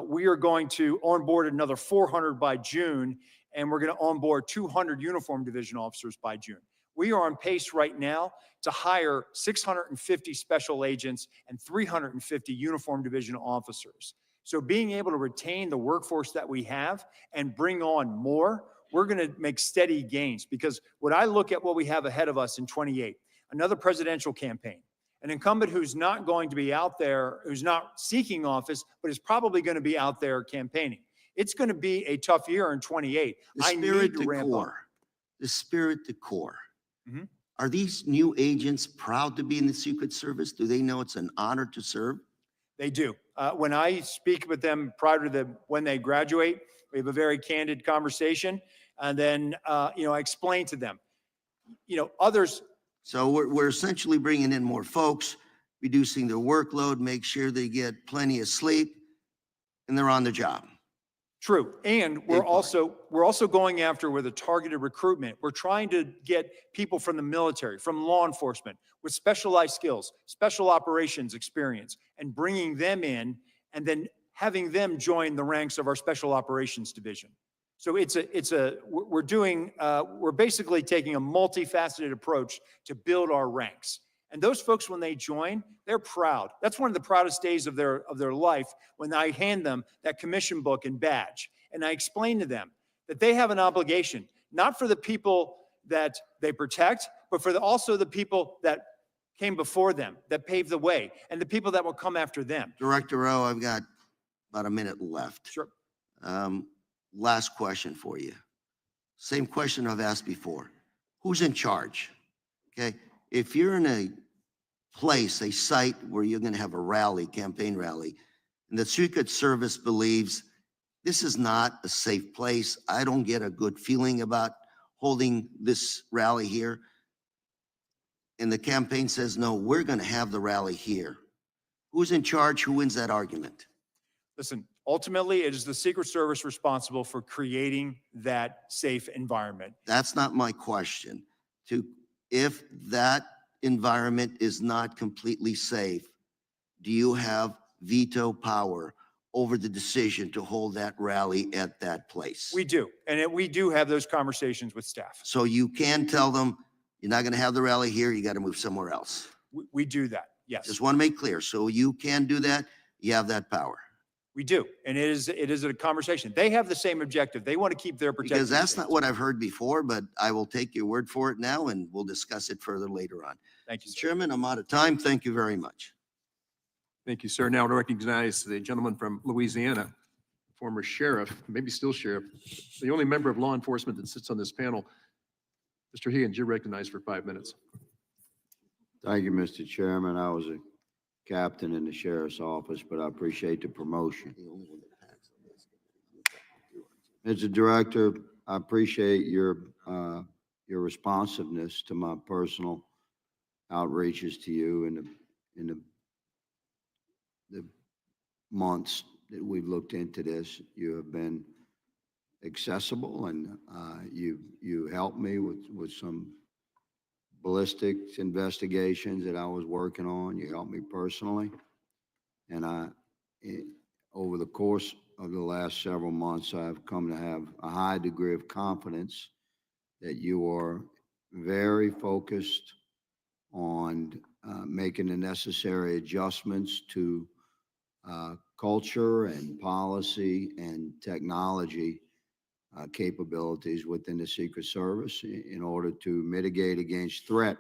We are going to onboard another 400 by June, and we're going to onboard 200 uniform division officers by June. We are on pace right now to hire 650 special agents and 350 uniform division officers. So being able to retain the workforce that we have and bring on more, we're going to make steady gains, because when I look at what we have ahead of us in 28, another presidential campaign, an incumbent who's not going to be out there, who's not seeking office, but is probably going to be out there campaigning. It's going to be a tough year in 28. The I spirit need to to ramp up. core. The spirit to core. Mhm. Are these new agents proud to be in the Secret Service? Do they know it's an honor to serve? They do. When I speak with them prior to when they graduate, we have a very candid conversation, and then I explain to them. Others. So we're essentially bringing in more folks, reducing their workload, make sure they get plenty of sleep, and they're on the job. True. And we're also going after with a targeted recruitment. We're trying to get people from the military, from law enforcement, with specialized skills, special operations experience, and bringing them in, and then having them join the ranks of our special operations division. So we're basically taking a multifaceted approach to build our ranks. And those folks, when they join, they're proud. That's one of the proudest days of their life, when I hand them that commission book and badge. And I explain to them that they have an obligation, not for the people that they protect, but for also the people that came before them, that paved the way, and the people that will come after them. Director Rowe, I've got about a minute left. Sure. Last question for you. Same question I've asked before. Who's in charge? Okay. If you're in a place, a site where you're going to have a rally, campaign rally, and the Secret Service believes this is not a safe place, I don't get a good feeling about holding this rally here, and the campaign says, no, we're going to have the rally here. Who's in charge? Who wins that argument? Listen, ultimately, it is the Secret Service responsible for creating that safe environment. That's not my question. If that environment is not completely safe, do you have veto power over the decision to hold that rally at that place? We do. And we do have those conversations with staff. So you can tell them, you're not going to have the rally here, you got to move somewhere else. We do that. Yes. Just want to make clear. So you can do that. You have that power. We do. And it is a conversation. They have the same objective. They want to keep their protection. Because that's not what I've heard before, but I will take your word for it now and we'll discuss it further later on. Thank you, sir. Chairman, I'm out of time. Thank you very much. Thank you, sir. Now to recognize the gentleman from Louisiana, former sheriff, maybe still sheriff, the only member of law enforcement that sits on this panel. Mr. Higgins, you're recognized for 5 minutes. Thank you, Mr. Chairman. I was a captain in the sheriff's office, but I appreciate the promotion. Mr. Director, I appreciate your responsiveness to my personal outreaches to you in the months that we've looked into this. You have been accessible, and you helped me with some ballistics investigations that I was working on. You helped me personally, and over the course of the last several months, I've come to have a high degree of confidence that you are very focused on making the necessary adjustments to culture and policy and technology capabilities within the Secret Service in order to mitigate against threat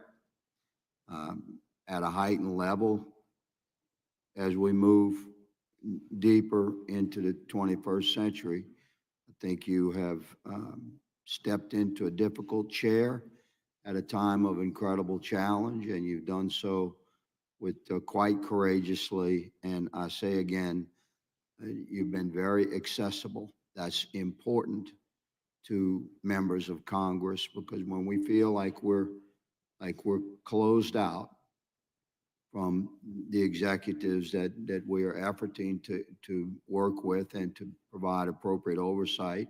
at a heightened level as we move deeper into the 21st century. I think you have stepped into a difficult chair at a time of incredible challenge, and you've done so with quite courageously. And I say again, you've been very accessible. That's important to members of Congress, because when we feel like we're closed out from the executives that we are efforting to work with and to provide appropriate oversight,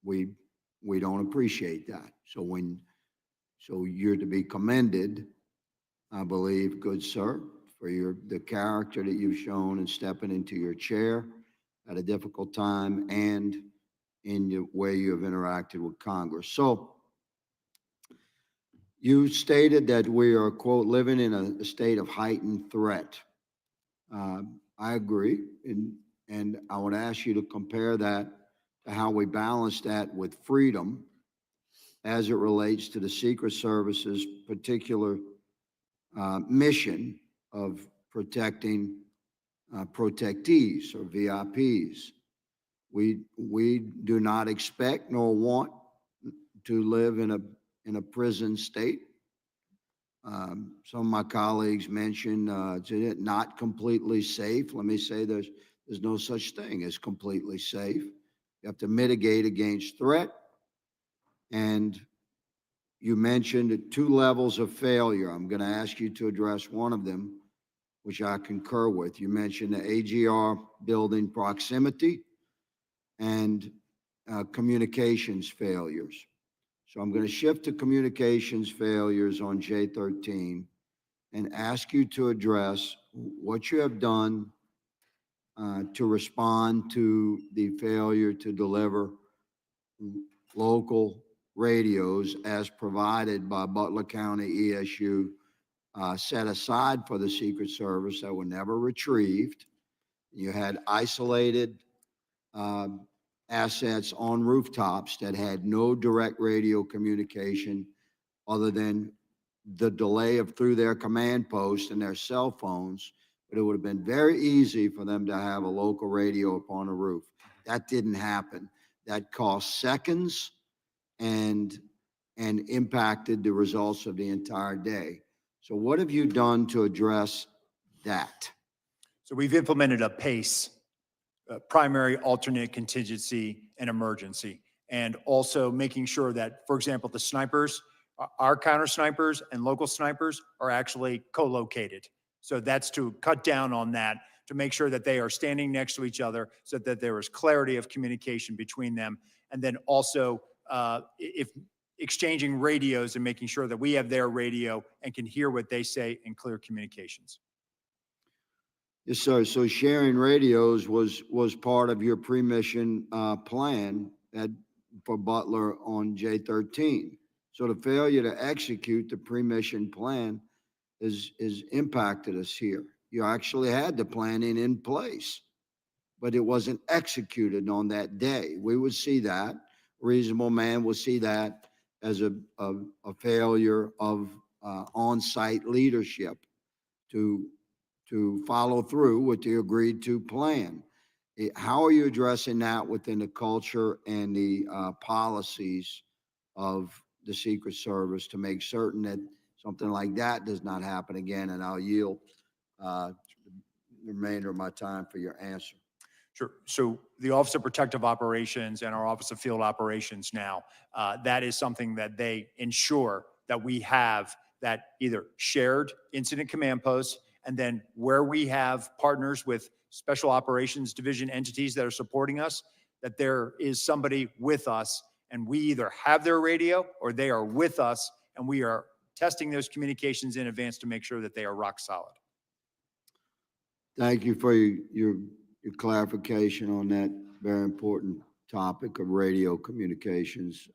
we don't appreciate that. So you're to be commended, I believe, good sir, for the character that you've shown in stepping into your chair at a difficult time and in the way you have interacted with Congress. So you stated that we are, quote, living in a state of heightened threat. I agree. And I would ask you to compare that to how we balance that with freedom as it relates to the Secret Service's particular mission of protecting protectees or VIPs. We do not expect nor want to live in a prison state. Some of my colleagues mentioned it's not completely safe. Let me say there's no such thing as completely safe. You have to mitigate against threat. And you mentioned 2 levels of failure. I'm going to ask you to address one of them, which I concur with. You mentioned the AGR building proximity and communications failures. So I'm going to shift to communications failures on J13 and ask you to address what you have done to respond to the failure to deliver local radios as provided by Butler County ESU, set aside for the Secret Service that were never retrieved. You had isolated assets on rooftops that had no direct radio communication other than the delay through their command post and their cell phones. But it would have been very easy for them to have a local radio up on a roof. That didn't happen. That cost seconds and impacted the results of the entire day. So what have you done to address that? So we've implemented a PACE, primary, alternate, contingency, and emergency. And also making sure that, for example, the snipers, our counter snipers and local snipers are actually co-located. So that's to cut down on that, to make sure that they are standing next to each other so that there is clarity of communication between them. And then also, if exchanging radios and making sure that we have their radio and can hear what they say in clear communications. Yes, sir. So sharing radios was part of your pre-mission plan for Butler on J13. So the failure to execute the pre-mission plan has impacted us here. You actually had the planning in place, but it wasn't executed on that day. We would see that. Reasonable man will see that as a failure of on-site leadership to follow through with the agreed to plan. How are you addressing that within the culture and the policies of the Secret Service to make certain that something like that does not happen again? And I'll yield the remainder of my time for your answer. Sure. So the Office of Protective Operations and our Office of Field Operations now, that is something that they ensure that we have, that either shared incident command posts, and then where we have partners with special operations division entities that are supporting us, that there is somebody with us, and we either have their radio or they are with us, and we are testing those communications in advance to make sure that they are rock solid. Thank you for your clarification on that very important topic of radio communications.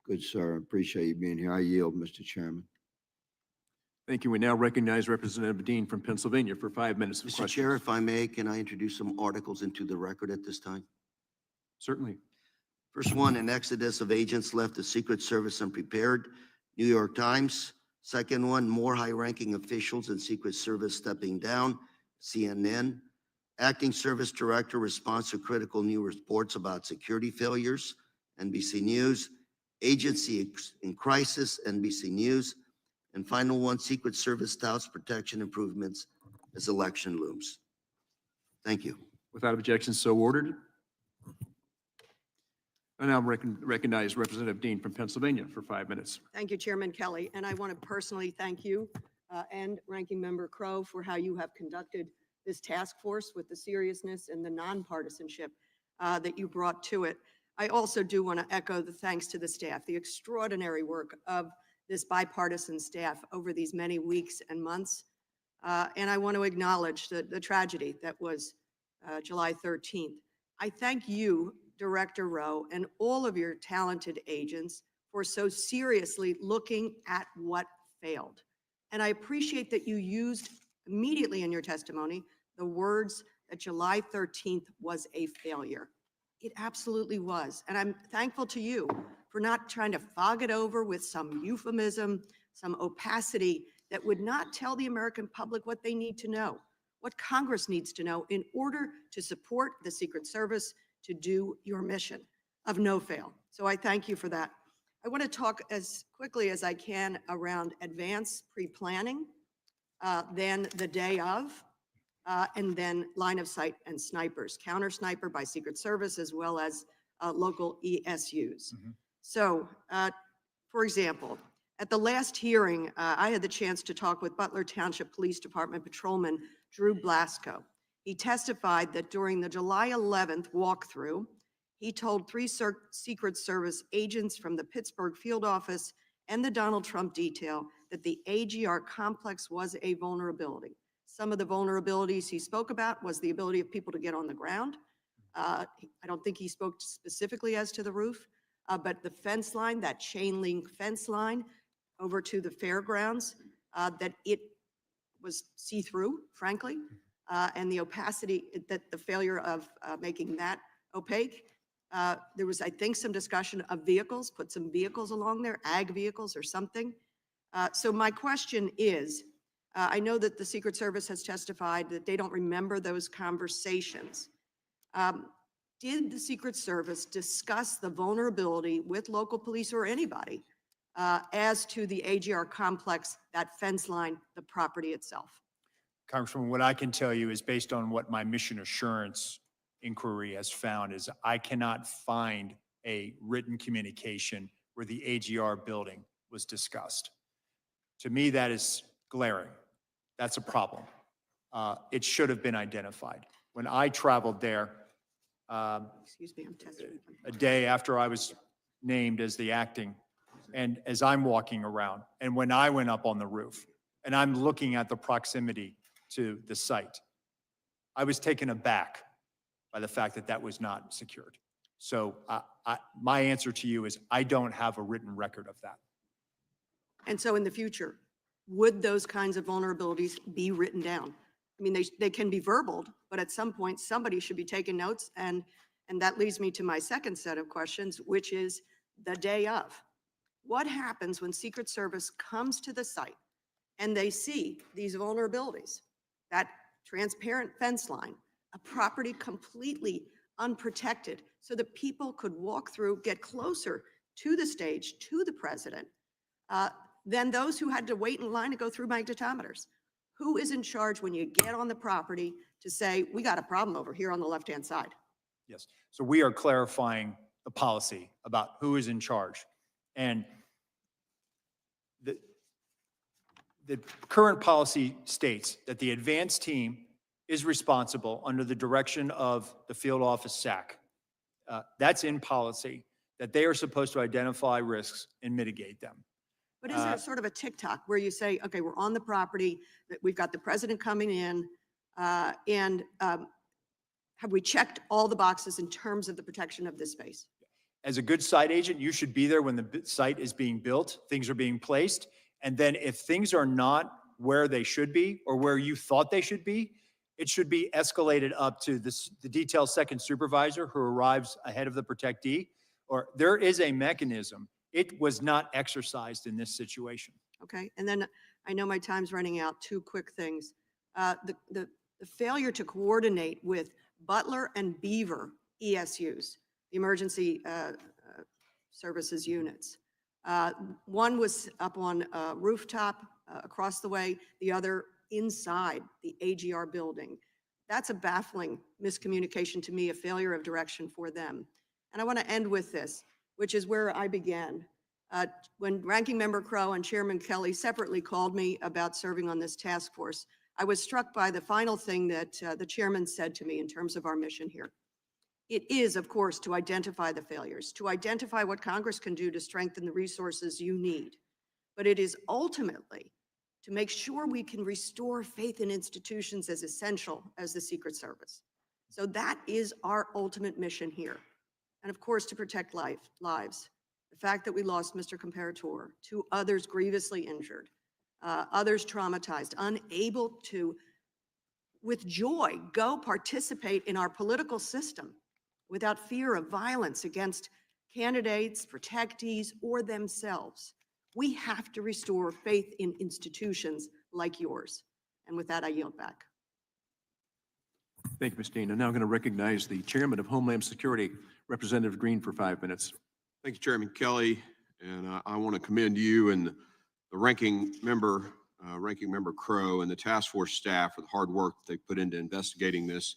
Good, sir. Appreciate you being here. I yield, Mr. Chairman. Thank you. We now recognize Representative Dean from Pennsylvania for 5 minutes of Mr. questions. Chair, if I may, can I introduce some articles into the record at this time? Certainly. First one, an exodus of agents left the Secret Service unprepared, New York Times. Second one, more high-ranking officials in Secret Service stepping down, CNN. Acting Service Director responds to critical new reports about security failures, NBC News. Agency in crisis, NBC News. And final one, Secret Service touts protection improvements as election looms. Thank you. Without objection, so ordered. I now recognize Representative Dean from Pennsylvania for 5 minutes. Thank you, Chairman Kelly. And I want to personally thank you and Ranking Member Crow for how you have conducted this task force with the seriousness and the nonpartisanship that you brought to it. I also do want to echo the thanks to the staff, the extraordinary work of this bipartisan staff over these many weeks and months. And I want to acknowledge the tragedy that was July 13th. I thank you, Director Rowe, and all of your talented agents for so seriously looking at what failed. And I appreciate that you used immediately in your testimony the words that July 13th was a failure. It absolutely was. And I'm thankful to you for not trying to fog it over with some euphemism, some opacity that would not tell the American public what they need to know, what Congress needs to know in order to support the Secret Service to do your mission of no fail. So I thank you for that. I want to talk as quickly as I can around advance pre-planning, then the day of, and then line of sight and snipers, counter sniper by Secret Service, as well as local ESUs. So, for example, at the last hearing, I had the chance to talk with Butler Township Police Department Patrolman Drew Blasco. He testified that during the July 11th walkthrough, he told 3 Secret Service agents from the Pittsburgh field office and the Donald Trump detail that the AGR complex was a vulnerability. Some of the vulnerabilities he spoke about was the ability of people to get on the ground. I don't think he spoke specifically as to the roof, but the fence line, that chain link fence line over to the fairgrounds, that it was see-through, frankly, and the opacity, that the failure of making that opaque. There was, I think, some discussion of vehicles, put some vehicles along there, ag vehicles or something. So my question is, I know that the Secret Service has testified that they don't remember those conversations. Did the Secret Service discuss the vulnerability with local police or anybody as to the AGR complex, that fence line, the property itself? Congressman, what I can tell you is based on what my mission assurance inquiry has found is I cannot find a written communication where the AGR building was discussed. To me, that is glaring. That's a problem. It should have been identified. When I traveled there, Excuse me, I'm testing. a day after I was named as the acting, and as I'm walking around, and when I went up on the roof, and I'm looking at the proximity to the site, I was taken aback by the fact that that was not secured. So my answer to you is I don't have a written record of that. And so in the future, would those kinds of vulnerabilities be written down? I mean, they can be verbaled, but at some point, somebody should be taking notes. And that leads me to my second set of questions, which is the day of. What happens when Secret Service comes to the site and they see these vulnerabilities, that transparent fence line, a property completely unprotected so that people could walk through, get closer to the stage, to the president, than those who had to wait in line to go through magnetometers? Who is in charge when you get on the property to say, we got a problem over here on the left-hand side? Yes. So we are clarifying the policy about who is in charge. And the current policy states that the advance team is responsible under the direction of the field office SAC. That's in policy, that they are supposed to identify risks and mitigate them. But is there sort of a tick-tock where you say, okay, we're on the property, that we've got the president coming in, and have we checked all the boxes in terms of the protection of this space? As a good site agent, you should be there when the site is being built, things are being placed. And then if things are not where they should be or where you thought they should be, it should be escalated up to the detail second supervisor who arrives ahead of the protectee. Or there is a mechanism. It was not exercised in this situation. Okay, and then I know my time's running out. Two quick things. The failure to coordinate with Butler and Beaver ESUs, the emergency services units. One was up on a rooftop across the way, the other inside the AGR building. That's a baffling miscommunication to me, a failure of direction for them. And I want to end with this, which is where I began. When Ranking Member Crowe and Chairman Kelly separately called me about serving on this task force, I was struck by the final thing that the chairman said to me in terms of our mission here. It is, of course, to identify the failures, to identify what Congress can do to strengthen the resources you need. But it is ultimately to make sure we can restore faith in institutions as essential as the Secret Service. So that is our ultimate mission here. And of course, to protect lives. The fact that we lost Mr. Comparator, 2 others grievously injured, others traumatized, unable to, with joy, go participate in our political system without fear of violence against candidates, protectees, or themselves. We have to restore faith in institutions like yours. And with that, I yield back. Thank you, Ms. Dean. I'm now going to recognize the Chairman of Homeland Security, Representative Green, for 5 minutes. Thank you, Chairman Kelly, and I want to commend you and the ranking member Crowe and the task force staff for the hard work they put into investigating this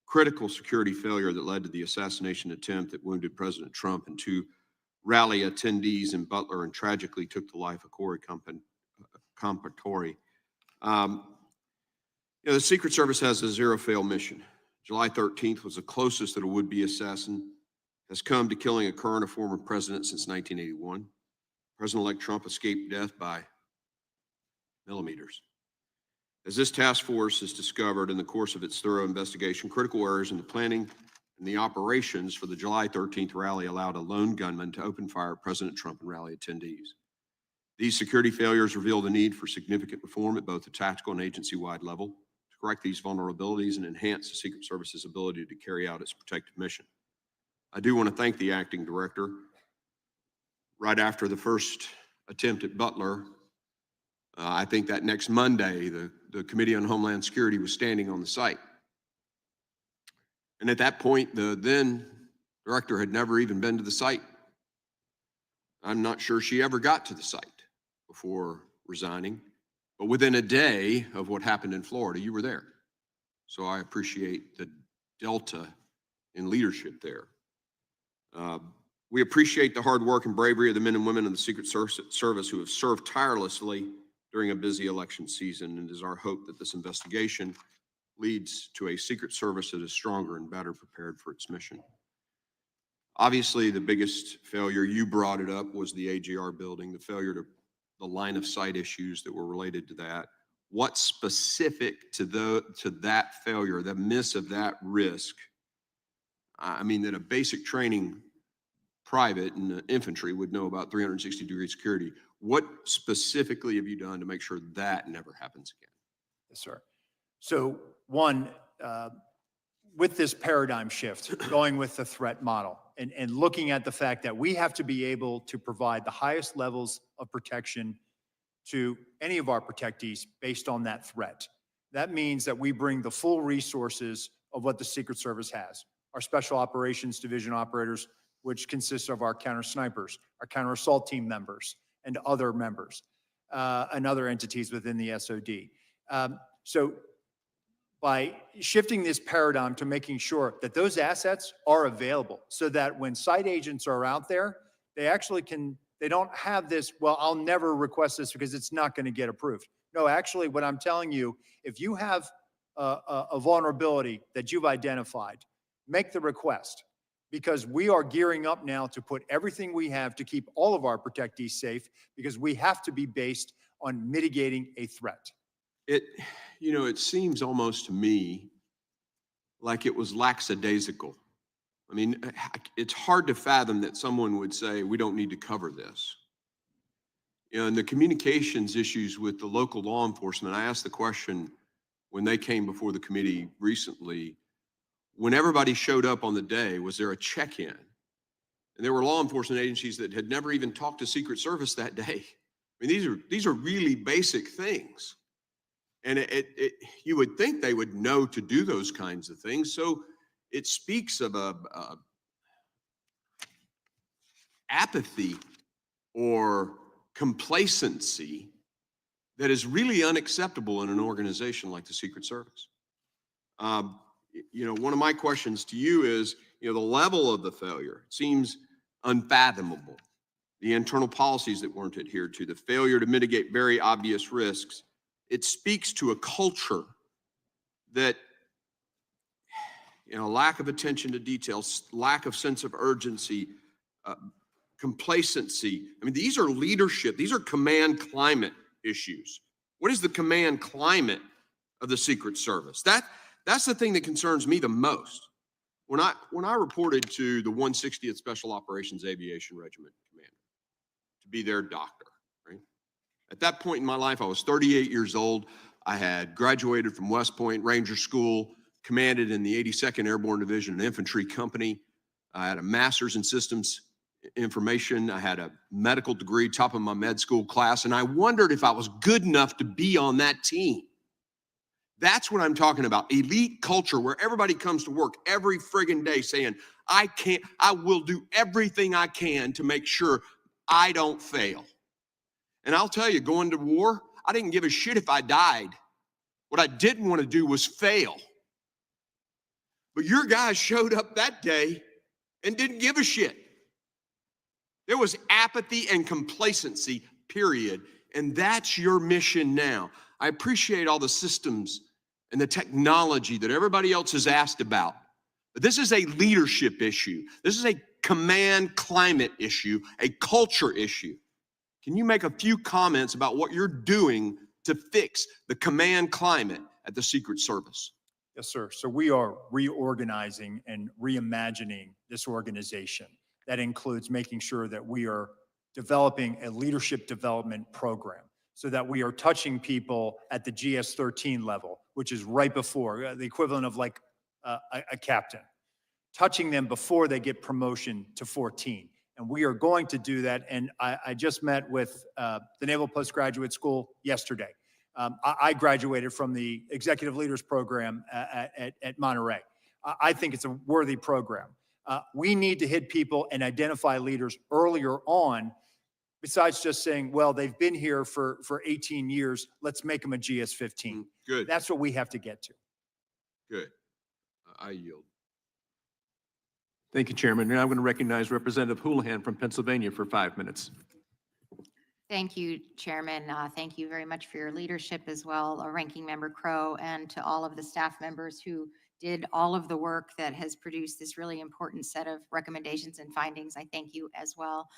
critical security failure that led to the assassination attempt that wounded President Trump and 2 rally attendees in Butler and tragically took the life of Corey Comparator. The Secret Service has a zero-fail mission. July 13th was the closest that a would-be assassin has come to killing a current or former president since 1981. President-elect Trump escaped death by millimeters. As this task force has discovered in the course of its thorough investigation, critical errors in the planning and the operations for the July 13th rally allowed a lone gunman to open fire at President Trump and rally attendees. These security failures reveal the need for significant reform at both the tactical and agency-wide level to correct these vulnerabilities and enhance the Secret Service's ability to carry out its protective mission. I do want to thank the acting director. Right after the first attempt at Butler, I think that next Monday, the Committee on Homeland Security was standing on the site. And at that point, the then director had never even been to the site. I'm not sure she ever got to the site before resigning, but within a day of what happened in Florida, you were there. So I appreciate the delta in leadership there. We appreciate the hard work and bravery of the men and women of the Secret Service who have served tirelessly during a busy election season, and it is our hope that this investigation leads to a Secret Service that is stronger and better prepared for its mission. Obviously, the biggest failure, you brought it up, was the AGR building, the failure to the line of sight issues that were related to that. What's specific to that failure, the miss of that risk? I mean, that a basic training private and infantry would know about 360-degree security. What specifically have you done to make sure that never happens again? Yes, sir. So one, with this paradigm shift, going with the threat model and looking at the fact that we have to be able to provide the highest levels of protection to any of our protectees based on that threat. That means that we bring the full resources of what the Secret Service has. Our Special Operations Division operators, which consists of our counter snipers, our counter assault team members, and other members, and other entities within the SOD. So by shifting this paradigm to making sure that those assets are available so that when site agents are out there, they actually can, they don't have this, well, I'll never request this because it's not going to get approved. No, actually, what I'm telling you, if you have a vulnerability that you've identified, make the request, because we are gearing up now to put everything we have to keep all of our protectees safe, because we have to be based on mitigating a threat. It seems almost to me like it was lackadaisical. I mean, it's hard to fathom that someone would say, we don't need to cover this. And the communications issues with the local law enforcement, I asked the question when they came before the committee recently, when everybody showed up on the day, was there a check-in? And there were law enforcement agencies that had never even talked to Secret Service that day. I mean, these are really basic things. And you would think they would know to do those kinds of things. So it speaks of a apathy or complacency that is really unacceptable in an organization like the Secret Service. One of my questions to you is, the level of the failure seems unfathomable. The internal policies that weren't adhered to, the failure to mitigate very obvious risks, it speaks to a culture that, lack of attention to details, lack of sense of urgency, complacency. I mean, these are leadership, these are command climate issues. What is the command climate of the Secret Service? That's the thing that concerns me the most. When I reported to the 160th Special Operations Aviation Regiment Commander to be their doctor, right? At that point in my life, I was 38 years old. I had graduated from West Point Ranger School, commanded in the 82nd Airborne Division, an infantry company. I had a master's in systems information. I had a medical degree, top of my med school class, and I wondered if I was good enough to be on that team. That's what I'm talking about. Elite culture where everybody comes to work every friggin' day saying, I will do everything I can to make sure I don't fail. And I'll tell you, going to war, I didn't give a shit if I died. What I didn't want to do was fail. But your guys showed up that day and didn't give a shit. There was apathy and complacency, period. And that's your mission now. I appreciate all the systems and the technology that everybody else has asked about. But this is a leadership issue. This is a command climate issue, a culture issue. Can you make a few comments about what you're doing to fix the command climate at the Secret Service? Yes, sir. So we are reorganizing and reimagining this organization. That includes making sure that we are developing a leadership development program so that we are touching people at the GS-13 level, which is right before, the equivalent of like a captain, touching them before they get promotion to 14. And we are going to do that. And I just met with the Naval Postgraduate School yesterday. I graduated from the Executive Leaders Program at Monterey. I think it's a worthy program. We need to hit people and identify leaders earlier on, besides just saying, well, they've been here for 18 years, let's make them a GS-15. Good. That's what we have to get to. Good. I yield. Thank you, Chairman. Now I'm going to recognize Representative Houlihan from Pennsylvania for 5 minutes. Thank you, Chairman. Thank you very much for your leadership as well, Ranking Member Crow, and to all of the staff members who did all of the work that has produced this really important set of recommendations and findings. I thank you as well.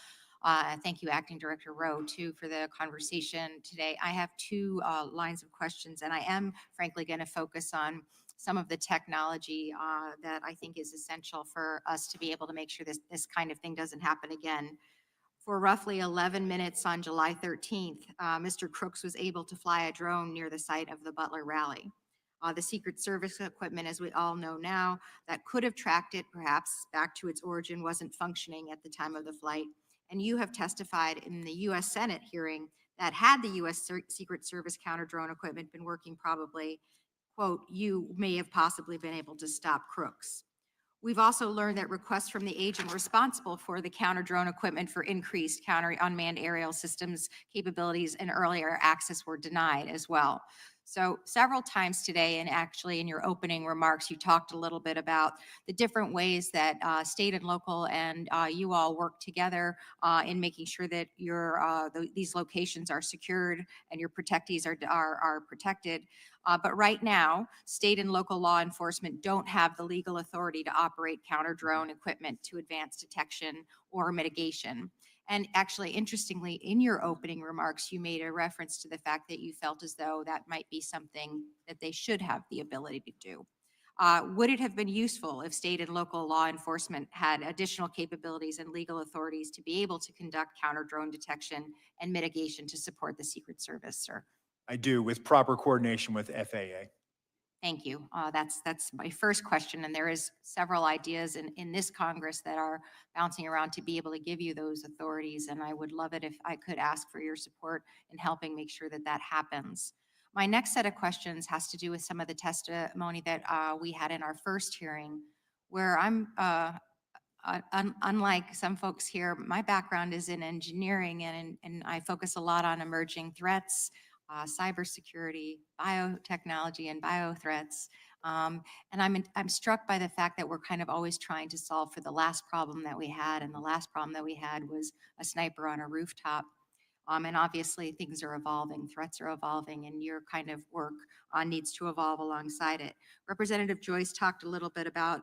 Thank you, Acting Director Rowe, too, for the conversation today. I have two lines of questions, and I am frankly going to focus on some of the technology that I think is essential for us to be able to make sure this kind of thing doesn't happen again. For roughly 11 minutes on July 13th, Mr. Crooks was able to fly a drone near the site of the Butler rally. The Secret Service equipment, as we all know now, that could have tracked it perhaps back to its origin wasn't functioning at the time of the flight. And you have testified in the U.S. Senate hearing that had the U.S. Secret Service counter drone equipment been working probably, quote, you may have possibly been able to stop crooks. We've also learned that requests from the agent responsible for the counter drone equipment for increased counter unmanned aerial systems capabilities and earlier access were denied as well. So several times today, and actually in your opening remarks, you talked a little bit about the different ways that state and local and you all work together in making sure that these locations are secured and your protectees are protected. But right now, state and local law enforcement don't have the legal authority to operate counter drone equipment to advance detection or mitigation. And actually, interestingly, in your opening remarks, you made a reference to the fact that you felt as though that might be something that they should have the ability to do. Would it have been useful if state and local law enforcement had additional capabilities and legal authorities to be able to conduct counter drone detection and mitigation to support the Secret Service, sir? I do, with proper coordination with FAA. Thank you. That's my first question, and there is several ideas in this Congress that are bouncing around to be able to give you those authorities, and I would love it if I could ask for your support in helping make sure that that happens. My next set of questions has to do with some of the testimony that we had in our first hearing, where I'm, unlike some folks here, my background is in engineering, and I focus a lot on emerging threats, cybersecurity, biotechnology, and biothreats. And I'm struck by the fact that we're kind of always trying to solve for the last problem that we had, and the last problem that we had was a sniper on a rooftop. And obviously things are evolving, threats are evolving, and your kind of work needs to evolve alongside it. Representative Joyce talked a little bit about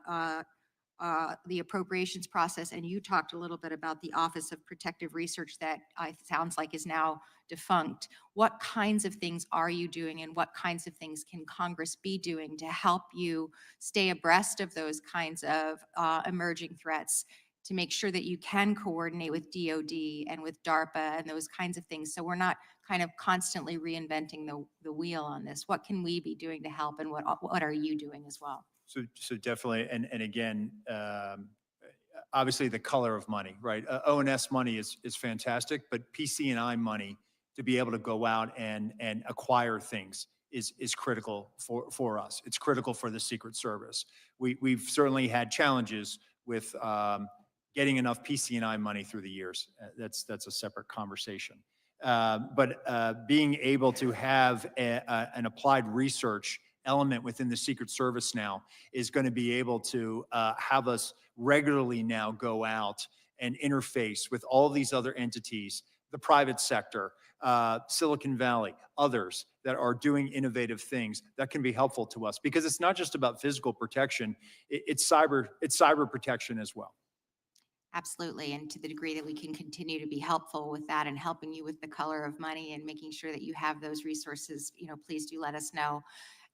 the appropriations process, and you talked a little bit about the Office of Protective Research that sounds like is now defunct. What kinds of things are you doing, and what kinds of things can Congress be doing to help you stay abreast of those kinds of emerging threats, to make sure that you can coordinate with DOD and with DARPA and those kinds of things, so we're not kind of constantly reinventing the wheel on this? What can we be doing to help, and what are you doing as well? So definitely, and again, obviously the color of money, right? O&S money is fantastic, but PC&I money to be able to go out and acquire things is critical for us. It's critical for the Secret Service. We've certainly had challenges with getting enough PC&I money through the years. That's a separate conversation. But being able to have an applied research element within the Secret Service now is going to be able to have us regularly now go out and interface with all these other entities, the private sector, Silicon Valley, others that are doing innovative things that can be helpful to us, because it's not just about physical protection, it's cyber protection as well. Absolutely, and to the degree that we can continue to be helpful with that and helping you with the color of money and making sure that you have those resources, please do let us know.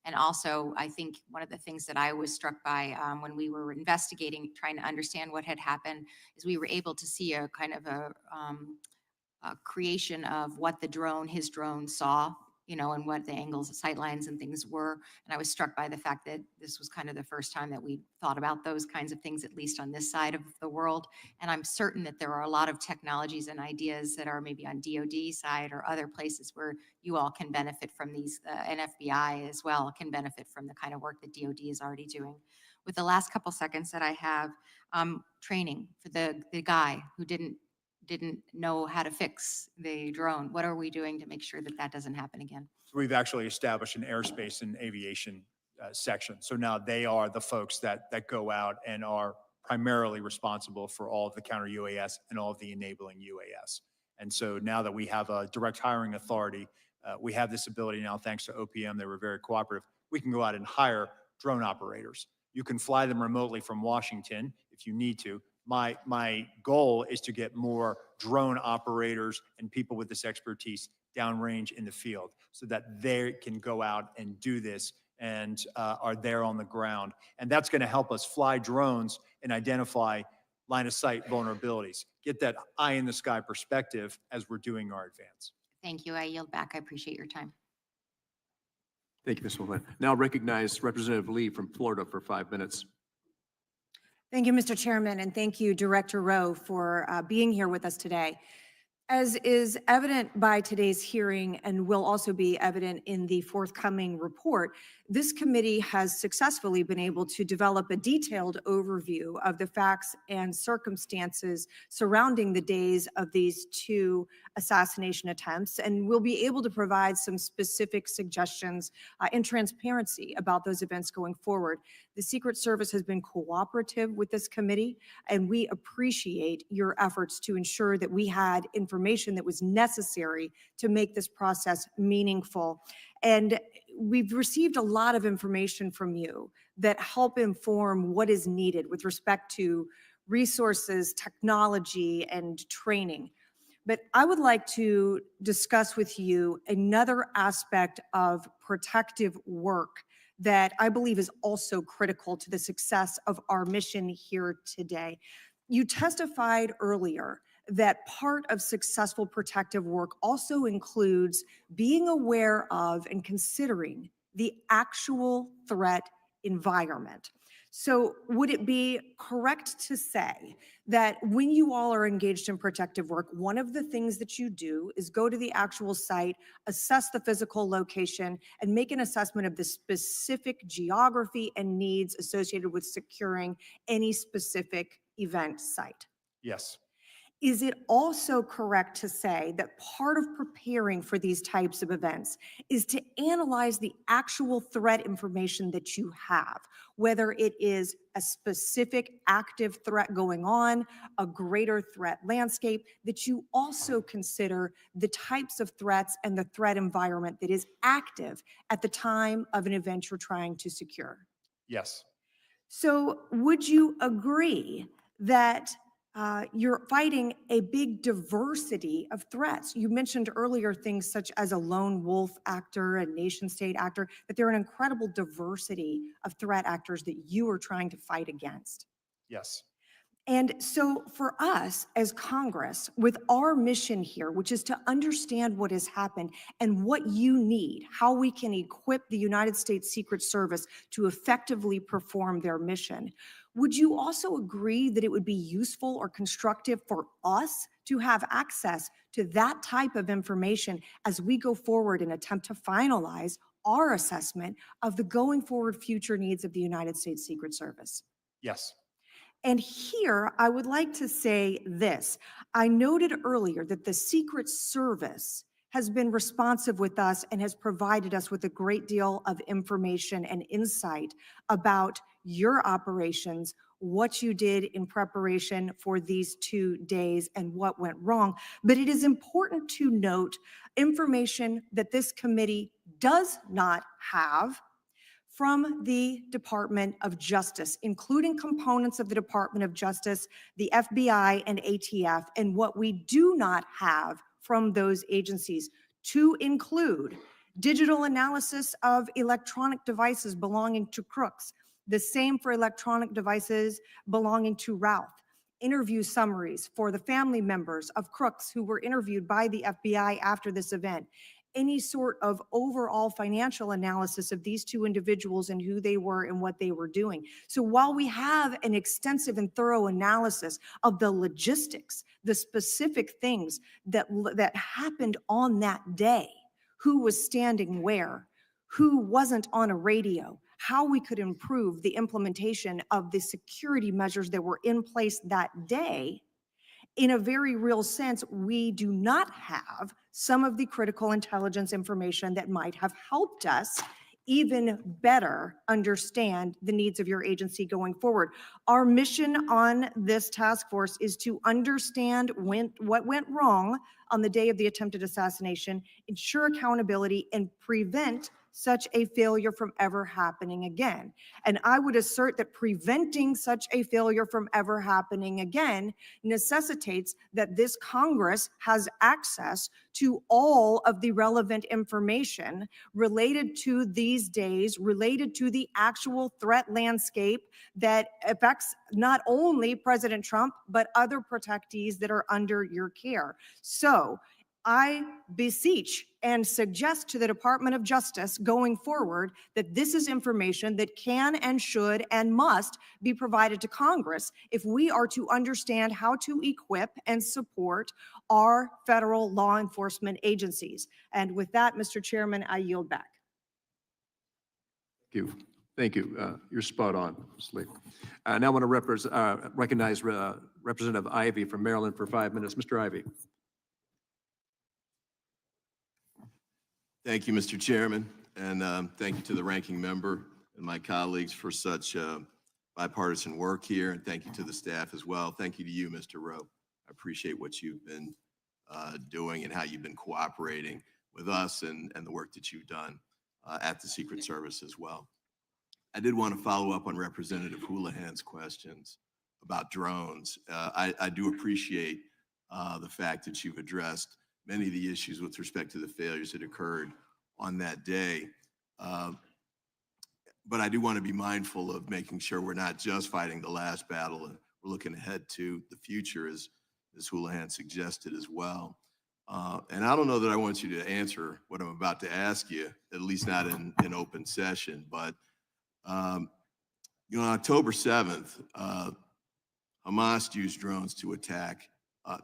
And also, I think one of the things that I was struck by when we were investigating, trying to understand what had happened, is we were able to see a kind of a creation of what his drone saw, and what the angles, sight lines and things were. And I was struck by the fact that this was kind of the first time that we thought about those kinds of things, at least on this side of the world. And I'm certain that there are a lot of technologies and ideas that are maybe on DOD side or other places where you all can benefit from these, and FBI as well can benefit from the kind of work that DOD is already doing. With the last couple seconds that I have, training for the guy who didn't know how to fix the drone. What are we doing to make sure that that doesn't happen again? So we've actually established an airspace and aviation section. So now they are the folks that go out and are primarily responsible for all of the counter UAS and all of the enabling UAS. And so now that we have a direct hiring authority, we have this ability now, thanks to OPM, they were very cooperative. We can go out and hire drone operators. You can fly them remotely from Washington if you need to. My goal is to get more drone operators and people with this expertise downrange in the field so that they can go out and do this and are there on the ground. And that's going to help us fly drones and identify line of sight vulnerabilities, get that eye in the sky perspective as we're doing our advance. Thank you. I yield back. I appreciate your time. Thank you, Ms. McGlynn. Now recognize Representative Lee from Florida for 5 minutes. Thank you, Mr. Chairman, and thank you, Director Rowe, for being here with us today. As is evident by today's hearing and will also be evident in the forthcoming report, this committee has successfully been able to develop a detailed overview of the facts and circumstances surrounding the days of these two assassination attempts, and will be able to provide some specific suggestions and transparency about those events going forward. The Secret Service has been cooperative with this committee, and we appreciate your efforts to ensure that we had information that was necessary to make this process meaningful. And we've received a lot of information from you that help inform what is needed with respect to resources, technology, and training. But I would like to discuss with you another aspect of protective work that I believe is also critical to the success of our mission here today. You testified earlier that part of successful protective work also includes being aware of and considering the actual threat environment. So would it be correct to say that when you all are engaged in protective work, one of the things that you do is go to the actual site, assess the physical location, and make an assessment of the specific geography and needs associated with securing any specific event site? Yes. Is it also correct to say that part of preparing for these types of events is to analyze the actual threat information that you have, whether it is a specific active threat going on, a greater threat landscape, that you also consider the types of threats and the threat environment that is active at the time of an event you're trying to secure? Yes. So would you agree that you're fighting a big diversity of threats? You mentioned earlier things such as a lone wolf actor, a nation state actor, that there are an incredible diversity of threat actors that you are trying to fight against. Yes. And so for us as Congress, with our mission here, which is to understand what has happened and what you need, how we can equip the United States Secret Service to effectively perform their mission, would you also agree that it would be useful or constructive for us to have access to that type of information as we go forward and attempt to finalize our assessment of the going forward future needs of the United States Secret Service? Yes. And here, I would like to say this. I noted earlier that the Secret Service has been responsive with us and has provided us with a great deal of information and insight about your operations, what you did in preparation for these 2 days, and what went wrong. But it is important to note information that this committee does not have from the Department of Justice, including components of the Department of Justice, the FBI, and ATF, and what we do not have from those agencies, to include digital analysis of electronic devices belonging to crooks, the same for electronic devices belonging to Ralph, interview summaries for the family members of crooks who were interviewed by the FBI after this event, any sort of overall financial analysis of these two individuals and who they were and what they were doing. So while we have an extensive and thorough analysis of the logistics, the specific things that happened on that day, who was standing where, who wasn't on a radio, how we could improve the implementation of the security measures that were in place that day, in a very real sense, we do not have some of the critical intelligence information that might have helped us even better understand the needs of your agency going forward. Our mission on this task force is to understand what went wrong on the day of the attempted assassination, ensure accountability, and prevent such a failure from ever happening again. And I would assert that preventing such a failure from ever happening again necessitates that this Congress has access to all of the relevant information related to these days, related to the actual threat landscape that affects not only President Trump, but other protectees that are under your care. So I beseech and suggest to the Department of Justice going forward that this is information that can and should and must be provided to Congress if we are to understand how to equip and support our federal law enforcement agencies. And with that, Mr. Chairman, I yield back. Thank you. Thank you. You're spot on, Ms. Lee. Now I want to recognize Representative Ivey from Maryland for 5 minutes. Mr. Ivey. Thank you, Mr. Chairman, and thank you to the ranking member and my colleagues for such bipartisan work here, and thank you to the staff as well. Thank you to you, Mr. Rowe. I appreciate what you've been doing and how you've been cooperating with us and the work that you've done at the Secret Service as well. I did want to follow up on Representative Houlihan's questions about drones. I do appreciate the fact that you've addressed many of the issues with respect to the failures that occurred on that day. But I do want to be mindful of making sure we're not just fighting the last battle and we're looking ahead to the future, as Houlihan suggested as well. And I don't know that I want you to answer what I'm about to ask you, at least not in open session, but on October 7th, Hamas used drones to attack,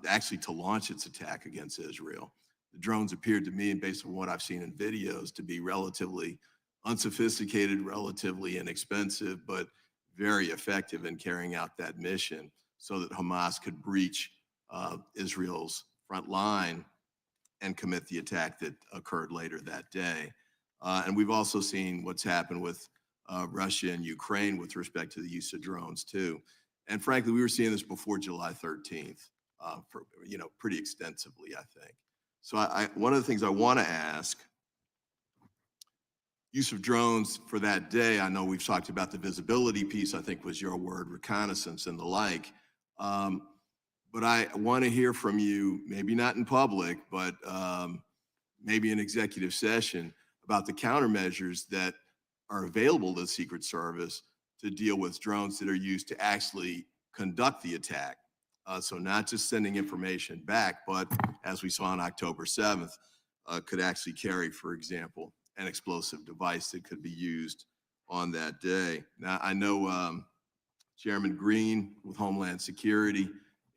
actually to launch its attack against Israel. The drones appeared to me, and based on what I've seen in videos, to be relatively unsophisticated, relatively inexpensive, but very effective in carrying out that mission so that Hamas could breach Israel's front line and commit the attack that occurred later that day. And we've also seen what's happened with Russia and Ukraine with respect to the use of drones too. And frankly, we were seeing this before July 13th. Pretty extensively, I think. So one of the things I want to ask, use of drones for that day, I know we've talked about the visibility piece, I think was your word, reconnaissance and the like. But I want to hear from you, maybe not in public, but maybe in executive session, about the countermeasures that are available to the Secret Service to deal with drones that are used to actually conduct the attack. So not just sending information back, but as we saw on October 7th, could actually carry, for example, an explosive device that could be used on that day. Now, I know Chairman Green with Homeland Security,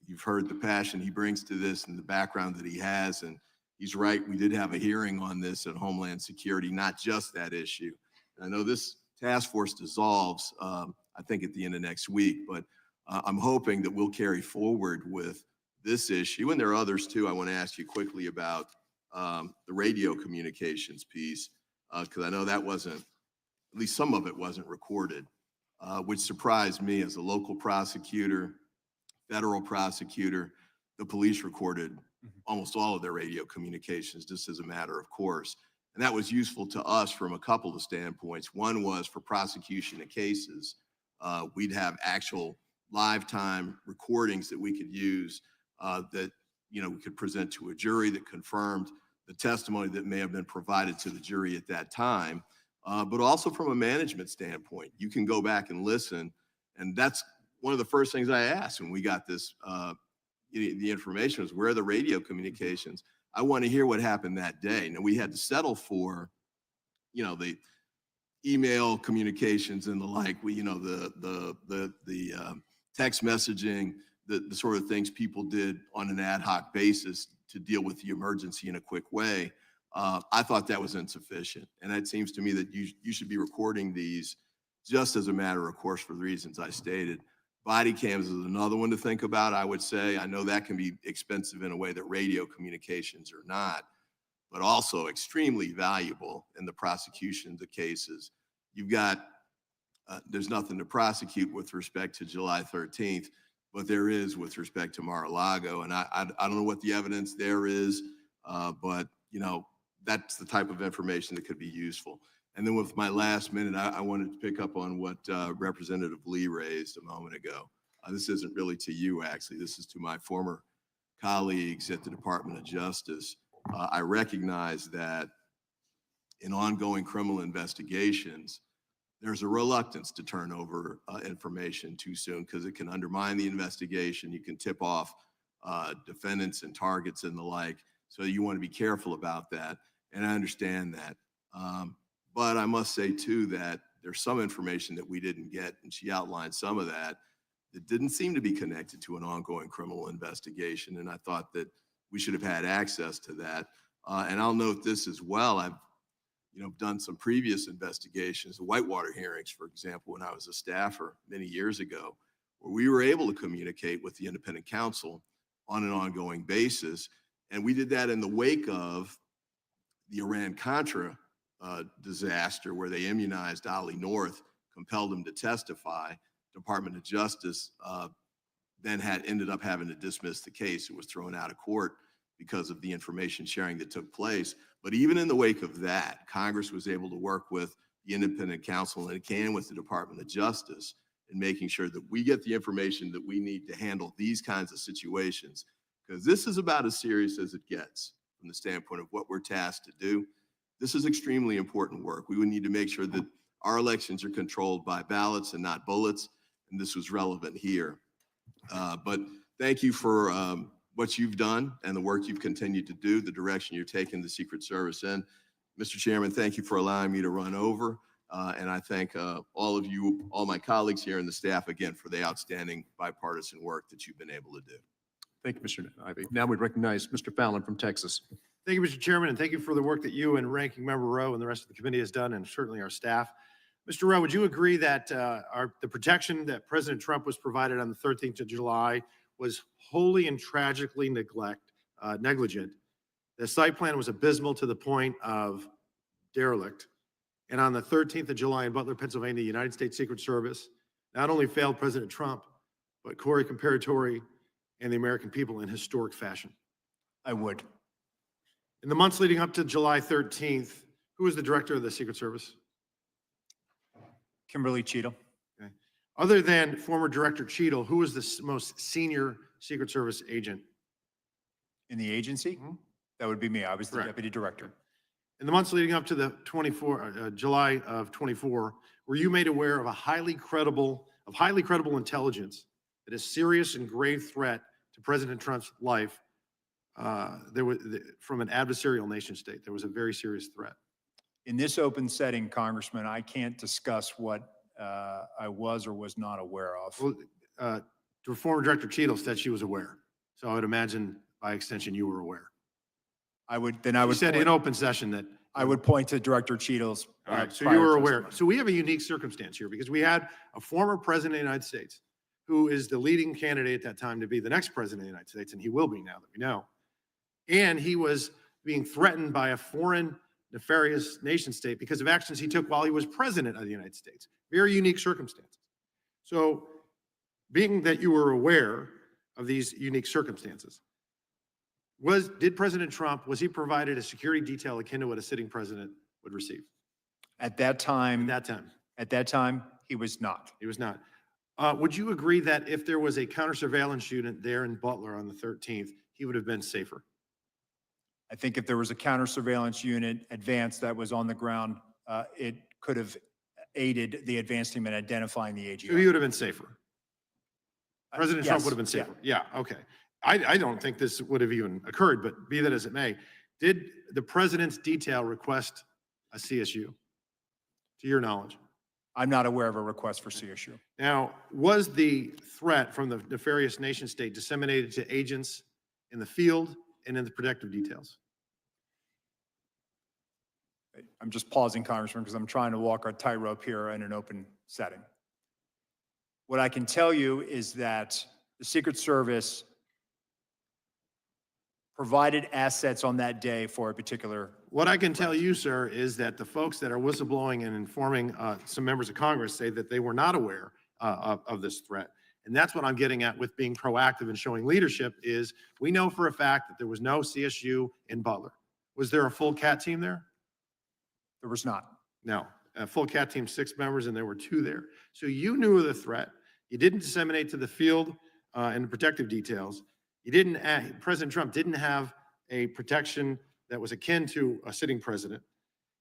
you've heard the passion he brings to this and the background that he has, and he's right, we did have a hearing on this at Homeland Security, not just that issue. And I know this task force dissolves, I think at the end of next week, but I'm hoping that we'll carry forward with this issue, and there are others too. I want to ask you quickly about the radio communications piece, because I know that wasn't, at least some of it wasn't recorded, which surprised me as a local prosecutor, federal prosecutor. The police recorded almost all of their radio communications just as a matter of course. And that was useful to us from a couple of standpoints. One was for prosecution of cases. We'd have actual live time recordings that we could use that we could present to a jury that confirmed the testimony that may have been provided to the jury at that time. But also from a management standpoint, you can go back and listen. And that's one of the first things I asked when we got this, the information was, where are the radio communications? I want to hear what happened that day. Now we had to settle for, the email communications and the like, the text messaging, the sort of things people did on an ad hoc basis to deal with the emergency in a quick way. I thought that was insufficient. And it seems to me that you should be recording these just as a matter of course for the reasons I stated. Body cams is another one to think about, I would say. I know that can be expensive in a way that radio communications are not, but also extremely valuable in the prosecution of the cases. You've got, there's nothing to prosecute with respect to July 13th, but there is with respect to Mar-a-Lago. And I don't know what the evidence there is, but that's the type of information that could be useful. And then with my last minute, I wanted to pick up on what Representative Lee raised a moment ago. This isn't really to you, actually. This is to my former colleagues at the Department of Justice. I recognize that in ongoing criminal investigations, there's a reluctance to turn over information too soon because it can undermine the investigation. You can tip off defendants and targets and the like. So you want to be careful about that. And I understand that. But I must say too, that there's some information that we didn't get, and she outlined some of that didn't seem to be connected to an ongoing criminal investigation. And I thought that we should have had access to that. And I'll note this as well. I've done some previous investigations, the Whitewater hearings, for example, when I was a staffer many years ago, where we were able to communicate with the independent counsel on an ongoing basis. And we did that in the wake of the Iran-Contra disaster, where they immunized Ali North, compelled him to testify. Department of Justice then ended up having to dismiss the case. It was thrown out of court because of the information sharing that took place. But even in the wake of that, Congress was able to work with the independent counsel and it can with the Department of Justice in making sure that we get the information that we need to handle these kinds of situations. Because this is about as serious as it gets from the standpoint of what we're tasked to do. This is extremely important work. We would need to make sure that our elections are controlled by ballots and not bullets. And this was relevant here. But thank you for what you've done and the work you've continued to do, the direction you're taking the Secret Service in. Mr. Chairman, thank you for allowing me to run over. And I thank all of you, all my colleagues here and the staff again for the outstanding bipartisan work that you've been able to do. Thank you, Mr. Ivey. Now we recognize Mr. Fallon from Texas. Thank you, Mr. Chairman, and thank you for the work that you and Ranking Member Rowe and the rest of the committee has done, and certainly our staff. Mr. Rowe, would you agree that the protection that President Trump was provided on the 13th of July was wholly and tragically negligent? The site plan was abysmal to the point of derelict. And on the 13th of July in Butler, Pennsylvania, the United States Secret Service not only failed President Trump, but Corey Comparatori and the American people in historic fashion. I would. In the months leading up to July 13th, who was the director of the Secret Service? Kimberly Cheatham. Okay. Other than former Director Cheadle, who was the most senior Secret Service agent? In the agency? That would be me. I was the Correct. deputy director. In the months leading up to the July of 24, were you made aware of highly credible intelligence that a serious and grave threat to President Trump's life from an adversarial nation state? There was a very serious threat. In this open setting, Congressman, I can't discuss what I was or was not aware of. Well, former Director Cheadle said she was aware. So I would imagine by extension you were aware. You said in open session that. I would point to Director Cheadle's. All right, so prior you were aware. testimony. So we have a unique circumstance here because we had a former president of the United States who is the leading candidate at that time to be the next president of the United States, and he will be now that we know. And he was being threatened by a foreign nefarious nation state because of actions he took while he was president of the United States. Very unique circumstances. So being that you were aware of these unique circumstances, did President Trump, was he provided a security detail akin to what a sitting president would receive? At that time, he was not. He was not. Would you agree that if there was a counter-surveillance unit there in Butler on the 13th, he would have been safer? I think if there was a counter-surveillance unit advance that was on the ground, it could have aided the advance team in identifying the AG. So he would have been safer? President Trump Yes, would have been yeah. safer? Yeah, okay. I don't think this would have even occurred, but be that as it may, did the president's detail request a CSU, to your knowledge? I'm not aware of a request for CSU. Now, was the threat from the nefarious nation state disseminated to agents in the field and in the protective details? I'm just pausing, Congressman, because I'm trying to walk our tightrope here in an open setting. What I can tell you is that the Secret Service provided assets on that day for a particular. What I can tell you, sir, is that the folks that are whistleblowing and informing some members of Congress say that they were not aware of this threat. And that's what I'm getting at with being proactive and showing leadership is we know for a fact that there was no CSU in Butler. Was there a full CAT team there? There was not. No, a full CAT team, 6 members, and there were 2 there. So you knew of the threat. You didn't disseminate to the field and the protective details. You didn't, President Trump didn't have a protection that was akin to a sitting president.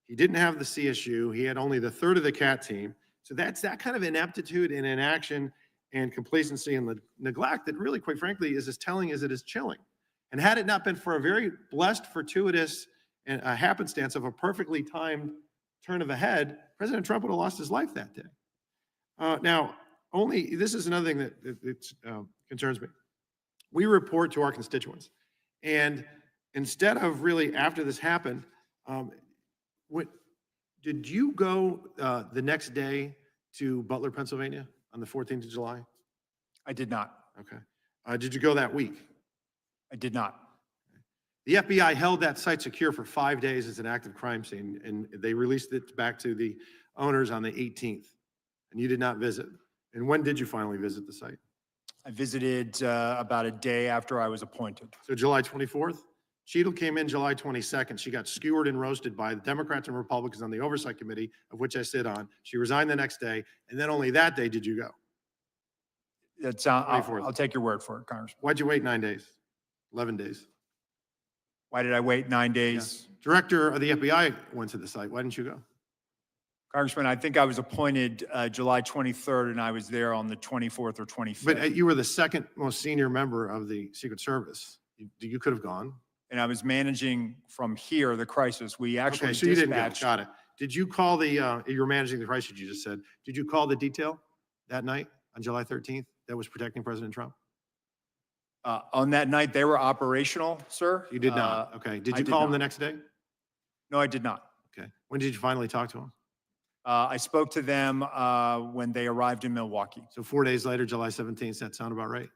He didn't have the CSU. He had only the 1/3 of the CAT team. So that's that kind of ineptitude and inaction and complacency and the neglect that really, quite frankly, is as telling as it is chilling. And had it not been for a very blessed, fortuitous, and a happenstance of a perfectly timed turn of a head, President Trump would have lost his life that day. Now, this is another thing that concerns me. We report to our constituents. And instead of really, after this happened, did you go the next day to Butler, Pennsylvania on the 14th of July? I did not. Okay. Did you go that week? I did not. The FBI held that site secure for 5 days as an active crime scene, and they released it back to the owners on the 18th, and you did not visit. And when did you finally visit the site? I visited about a day after I was appointed. So July 24th? Cheadle came in July 22nd. She got skewered and roasted by the Democrats and Republicans on the Oversight Committee, of which I sit on. She resigned the next day, and then only that day did you go. I'll take your word for it, Congressman. Why'd you wait 9 days? 11 days? Why did I wait 9 days? Director of the FBI went to the site. Why didn't you go? Congressman, I think I was appointed July 23rd, and I was there on the 24th or 25th. But you were the second most senior member of the Secret Service. You could have gone. And I was managing from here the crisis. We actually Okay, so you didn't go. dispatched. Got it. Did you call the, you were managing the crisis, you just said. Did you call the detail that night on July 13th that was protecting President Trump? On that night, they were operational, sir. You did not. Okay. Did I you did call him not. the next day? No, I did not. Okay. When did you finally talk to him? I spoke to them when they arrived in Milwaukee. So 4 days later, July 17th, does that sound about right?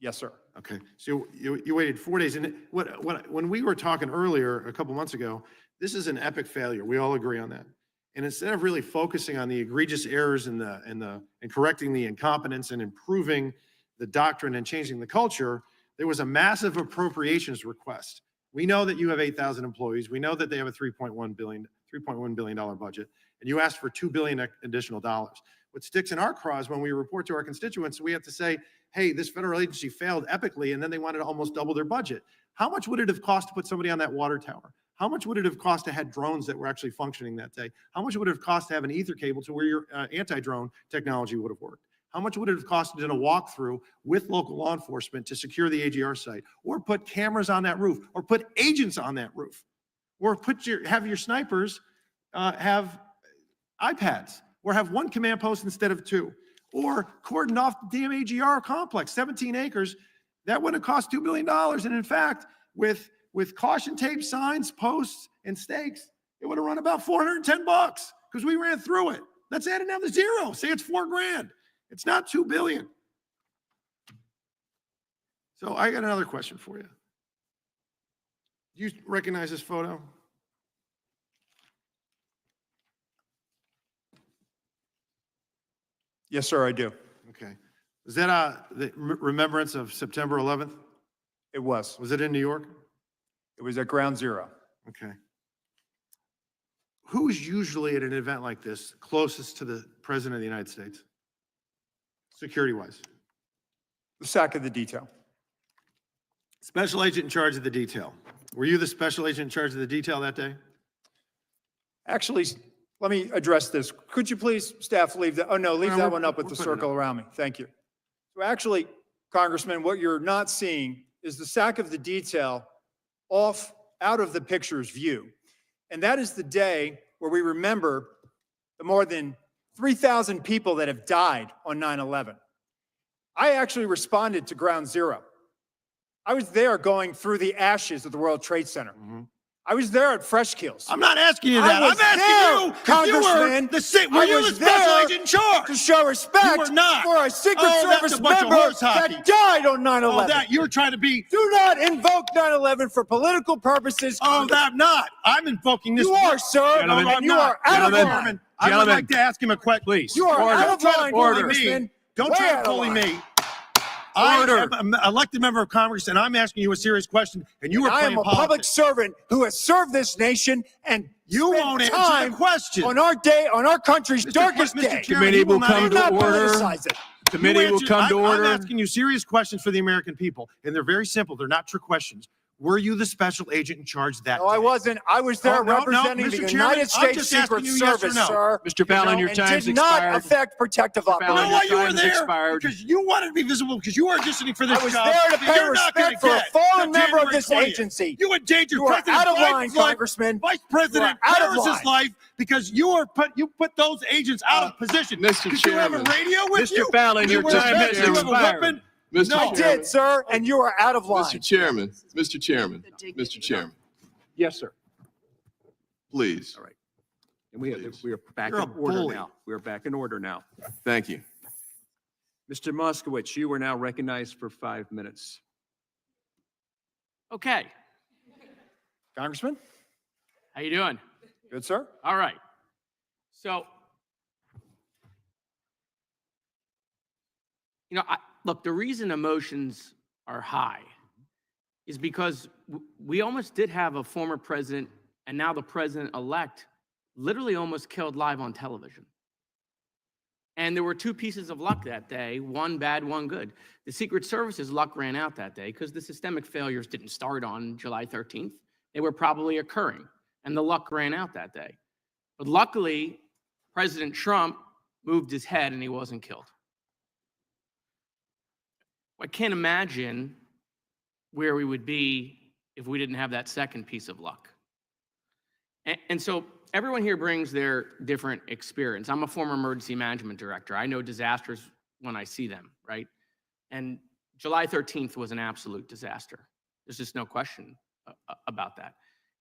Yes, sir. Okay, so you waited 4 days, and when we were talking earlier, a couple months ago, this is an epic failure. We all agree on that. And instead of really focusing on the egregious errors and correcting the incompetence and improving the doctrine and changing the culture, there was a massive appropriations request. We know that you have 8,000 employees. We know that they have a $3.1 billion budget, and you asked for $2 billion additional dollars. What sticks in our craw is when we report to our constituents, we have to say, hey, this federal agency failed epically, and then they wanted to almost double their budget. How much would it have cost to put somebody on that water tower? How much would it have cost to have drones that were actually functioning that day? How much would it have cost to have an ether cable to where your anti-drone technology would have worked? How much would it have cost to do a walkthrough with local law enforcement to secure the AGR site, or put cameras on that roof, or put agents on that roof, or have your snipers have iPads, or have one command post instead of two, or cordon off the damn AGR complex, 17 acres? That would have cost $2 billion. And in fact, with caution tape, signs, posts, and stakes, it would have run about $410 because we ran through it. Let's add another zero. Say it's $4 grand. It's not $2 billion. So I got another question for you. Do you recognize this photo? Yes, sir, I do. Okay. Was that the remembrance of September 11th? It was. Was it in New York? It was at Ground Zero. Okay. Who's usually at an event like this closest to the President of the United States, security-wise? The sack of the detail. Special agent in charge of the detail. Were you the special agent in charge of the detail that day? Actually, let me address this. Could you please, staff, leave that? Oh, no, leave that one up with the circle around me. Thank you. So actually, Congressman, what you're not seeing is the sack of the detail out of the picture's view. And that is the day where we remember the more than 3,000 people that have died on 9/11. I actually responded to Ground Zero. I was there going through the ashes of the World Trade Center. I was there at Fresh Kills. I'm not asking you that. I'm asking you, Congressman. were you the special agent in charge? To show respect You were not. for a Secret Oh, Service that's a bunch of member horse hockey. that died on 9/11. Oh, that you're trying to be. Do not invoke 9/11 for political purposes. Oh, I'm not. I'm invoking this. You are, sir. Gentlemen, And you are out of line. I would like to ask him a question, please. You are out of line, Congressman. Don't try Way to out of bully line. me. I am an elected member of Congress, and I'm asking you a serious question, and you were I playing am a politics. public servant who has served this nation, and You spent won't answer time the question. on our day, on our country's darkest Mr. day. Chairman, Committee will come Do not to order. politicize it. I'm asking you serious questions for the American people, and they're very simple. They're not trick questions. were you the special agent in charge that No, I day? wasn't. I was there Oh, no, no, representing Mr. the Chairman, United I'm States just asking Secret you yes or Service, no. sir. Mr. Fallon, your And time's did not expired. affect protective Fallon, You know operations. why you were time's there? expired. Because you wanted to be visible, because you are auditioning for this I was job. there to that pay you're not gonna respect for a get fallen till member of January this 20th. agency. You endangered You are President out of line, Biden's life, Congressman. Vice President You are out of Harris's line. life, because you put those agents out of position. Mr. Did you have a Chairman. radio with Mr. you? Fallon, Did your you have a time vest? has Did you have a expired. weapon? Mr. No. I Chairman. did, sir, and you are out of line. Mr. Chairman, Mr. Chairman, Mr. Chairman, Yes, sir. please. All right. And we are back You're in a order bully. now. We are back in order now. Thank you. Mr. Moskowitz, you are now recognized for 5 minutes. Okay, Congressman? how you doing? Good, sir. All right. So, look, the reason emotions are high is because we almost did have a former president, and now the president-elect literally almost killed live on television. And there were two pieces of luck that day, one bad, one good. The Secret Service's luck ran out that day because the systemic failures didn't start on July 13th. They were probably occurring, and the luck ran out that day. But luckily, President Trump moved his head and he wasn't killed. I can't imagine where we would be if we didn't have that second piece of luck. And so everyone here brings their different experience. I'm a former emergency management director. I know disasters when I see them, right? And July 13th was an absolute disaster. There's just no question about that.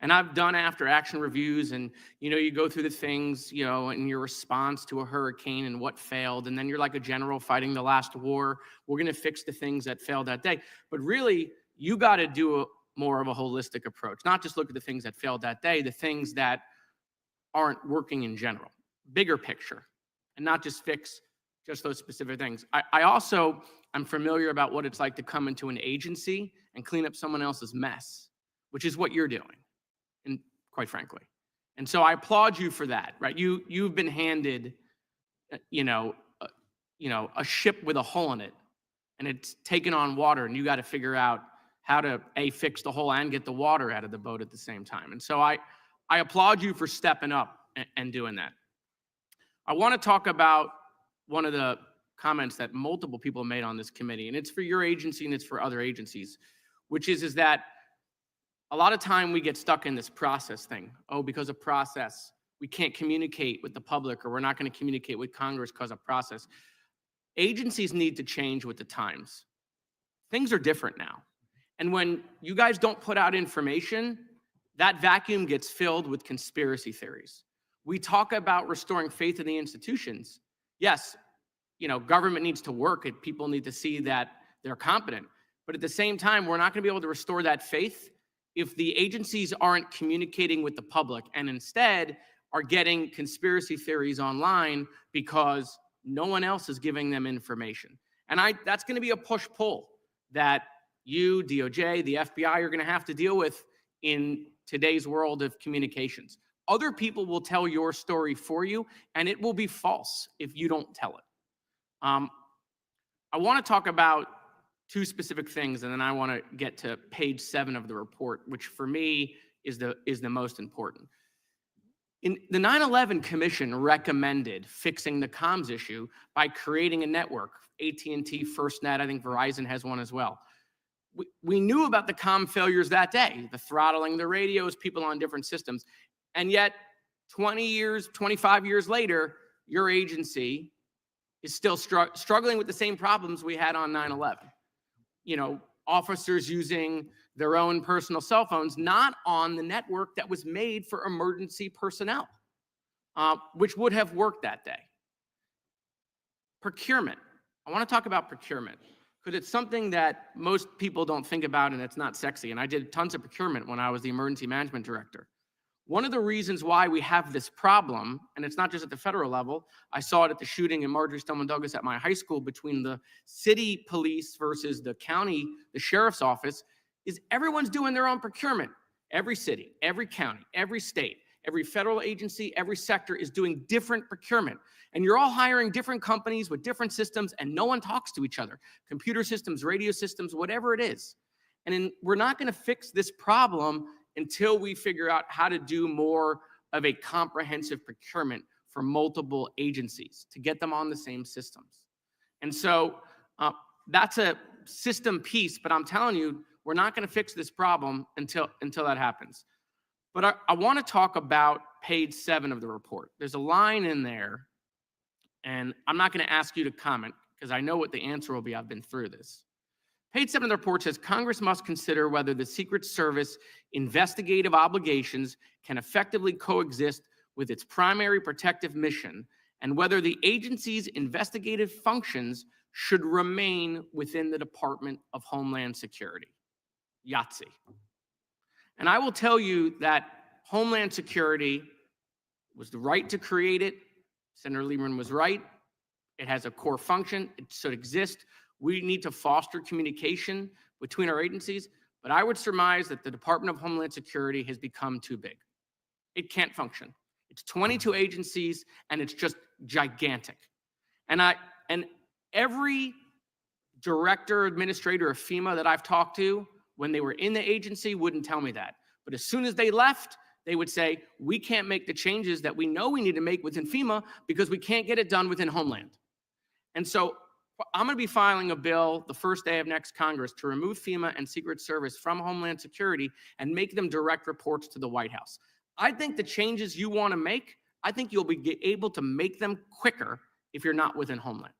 And I've done after action reviews, and you go through the things, in your response to a hurricane and what failed, and then you're like a general fighting the last war. We're going to fix the things that failed that day. But really, you got to do more of a holistic approach, not just look at the things that failed that day, the things that aren't working in general, bigger picture, and not just fix just those specific things. I'm familiar about what it's like to come into an agency and clean up someone else's mess, which is what you're doing, and quite frankly. And so I applaud you for that, right? You've been handed, a ship with a hole in it, and it's taken on water, and you got to figure out how to fix the hole and get the water out of the boat at the same time. And so I applaud you for stepping up and doing that. I want to talk about one of the comments that multiple people made on this committee, and it's for your agency and it's for other agencies, which is that a lot of time we get stuck in this process thing. Oh, because of process, we can't communicate with the public, or we're not going to communicate with Congress because of process. Agencies need to change with the times. Things are different now. And when you guys don't put out information, that vacuum gets filled with conspiracy theories. We talk about restoring faith in the institutions. Yes, government needs to work and people need to see that they're competent. But at the same time, we're not going to be able to restore that faith if the agencies aren't communicating with the public and instead are getting conspiracy theories online because no one else is giving them information. And that's going to be a push-pull that you, DOJ, the FBI are going to have to deal with in today's world of communications. Other people will tell your story for you, and it will be false if you don't tell it. I want to talk about two specific things, and then I want to get to page 7 of the report, which for me is the most important. The 9/11 Commission recommended fixing the comms issue by creating a network. AT&T, FirstNet, I think Verizon has one as well. We knew about the comm failures that day, the throttling the radios, people on different systems. And yet 20 years, 25 years later, your agency is still struggling with the same problems we had on 9/11. Officers using their own personal cell phones, not on the network that was made for emergency personnel, which would have worked that day. Procurement. I want to talk about procurement because it's something that most people don't think about, and it's not sexy. And I did tons of procurement when I was the emergency management director. One of the reasons why we have this problem, and it's not just at the federal level, I saw it at the shooting in Marjorie Stoneman Douglas at my high school between the city police versus the county, the sheriff's office, is everyone's doing their own procurement. Every city, every county, every state, every federal agency, every sector is doing different procurement. And you're all hiring different companies with different systems, and no one talks to each other. Computer systems, radio systems, whatever it is. we're not going to fix this problem until we figure out how to do more of a comprehensive procurement for multiple agencies to get them on the same systems. And so that's a system piece, but I'm telling you, we're not going to fix this problem until that happens. But I want to talk about page 7 of the report. There's a line in there, and I'm not going to ask you to comment because I know what the answer will be. I've been through this. Page 7 of the report says Congress must consider whether the Secret Service investigative obligations can effectively coexist with its primary protective mission and whether the agency's investigative functions should remain within the Department of Homeland Security. Yahtzee. And I will tell you that Homeland Security was the right to create it. Senator Lieberman was right. It has a core function. It should exist. We need to foster communication between our agencies, but I would surmise that the Department of Homeland Security has become too big. It can't function. It's 22 agencies, and it's just gigantic. And every director, administrator of FEMA that I've talked to, when they were in the agency, wouldn't tell me that. But as soon as they left, they would say, we can't make the changes that we know we need to make within FEMA because we can't get it done within Homeland. And so I'm going to be filing a bill the first day of next Congress to remove FEMA and Secret Service from Homeland Security and make them direct reports to the White House. I think the changes you want to make, I think you'll be able to make them quicker if you're not within Homeland.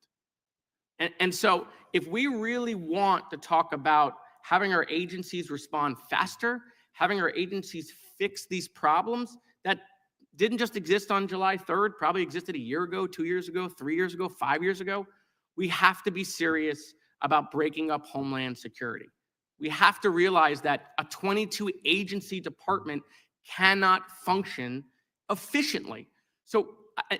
And so if we really want to talk about having our agencies respond faster, having our agencies fix these problems that didn't just exist on July 3rd, probably existed a year ago, 2 years ago, 3 years ago, 5 years ago, we have to be serious about breaking up Homeland Security. We have to realize that a 22 agency department cannot function efficiently. So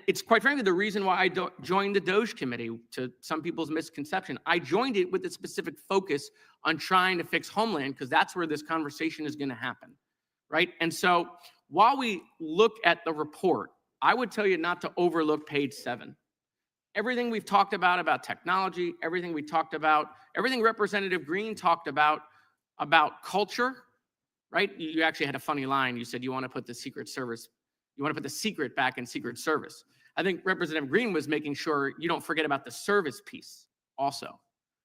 it's quite frankly the reason why I joined the DOJ committee, to some people's misconception. I joined it with a specific focus on trying to fix Homeland because that's where this conversation is going to happen, right? And so while we look at the report, I would tell you not to overlook page 7. Everything we've talked about technology, everything we talked about, everything Representative Green talked about culture, right? You actually had a funny line. You said you want to put the Secret Service, you want to put the secret back in Secret Service. I think Representative Green was making sure you don't forget about the service piece also,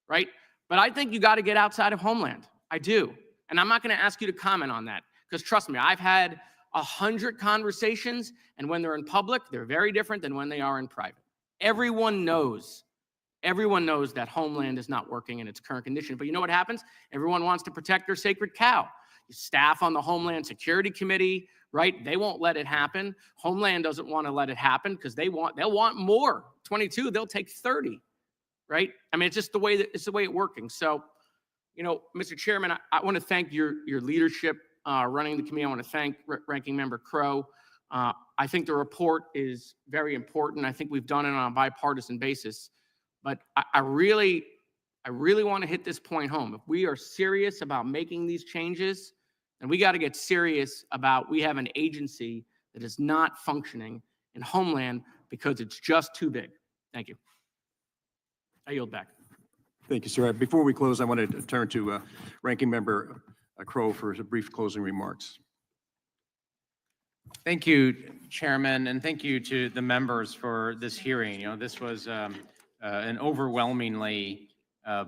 right? But I think you got to get outside of Homeland. I do. And I'm not going to ask you to comment on that because trust me, I've had 100 conversations, and when they're in public, they're very different than when they are in private. Everyone knows that Homeland is not working in its current condition. But you know what happens? Everyone wants to protect their sacred cow. Staff on the Homeland Security Committee, right? They won't let it happen. Homeland doesn't want to let it happen because they'll want more. 22, they'll take 30, right? I mean, it's just the way it's working. So, you know, Mr. Chairman, I want to thank your leadership running the committee. I want to thank Ranking Member Crow. I think the report is very important. I think we've done it on a bipartisan basis, but I really want to hit this point home. If we are serious about making these changes, then we got to get serious about we have an agency that is not functioning in Homeland because it's just too big. Thank you. I yield back. Thank you, sir. Before we close, I wanted to turn to Ranking Member Crow for his brief closing remarks. Thank you, Chairman, and thank you to the members for this hearing. You know, this was an overwhelmingly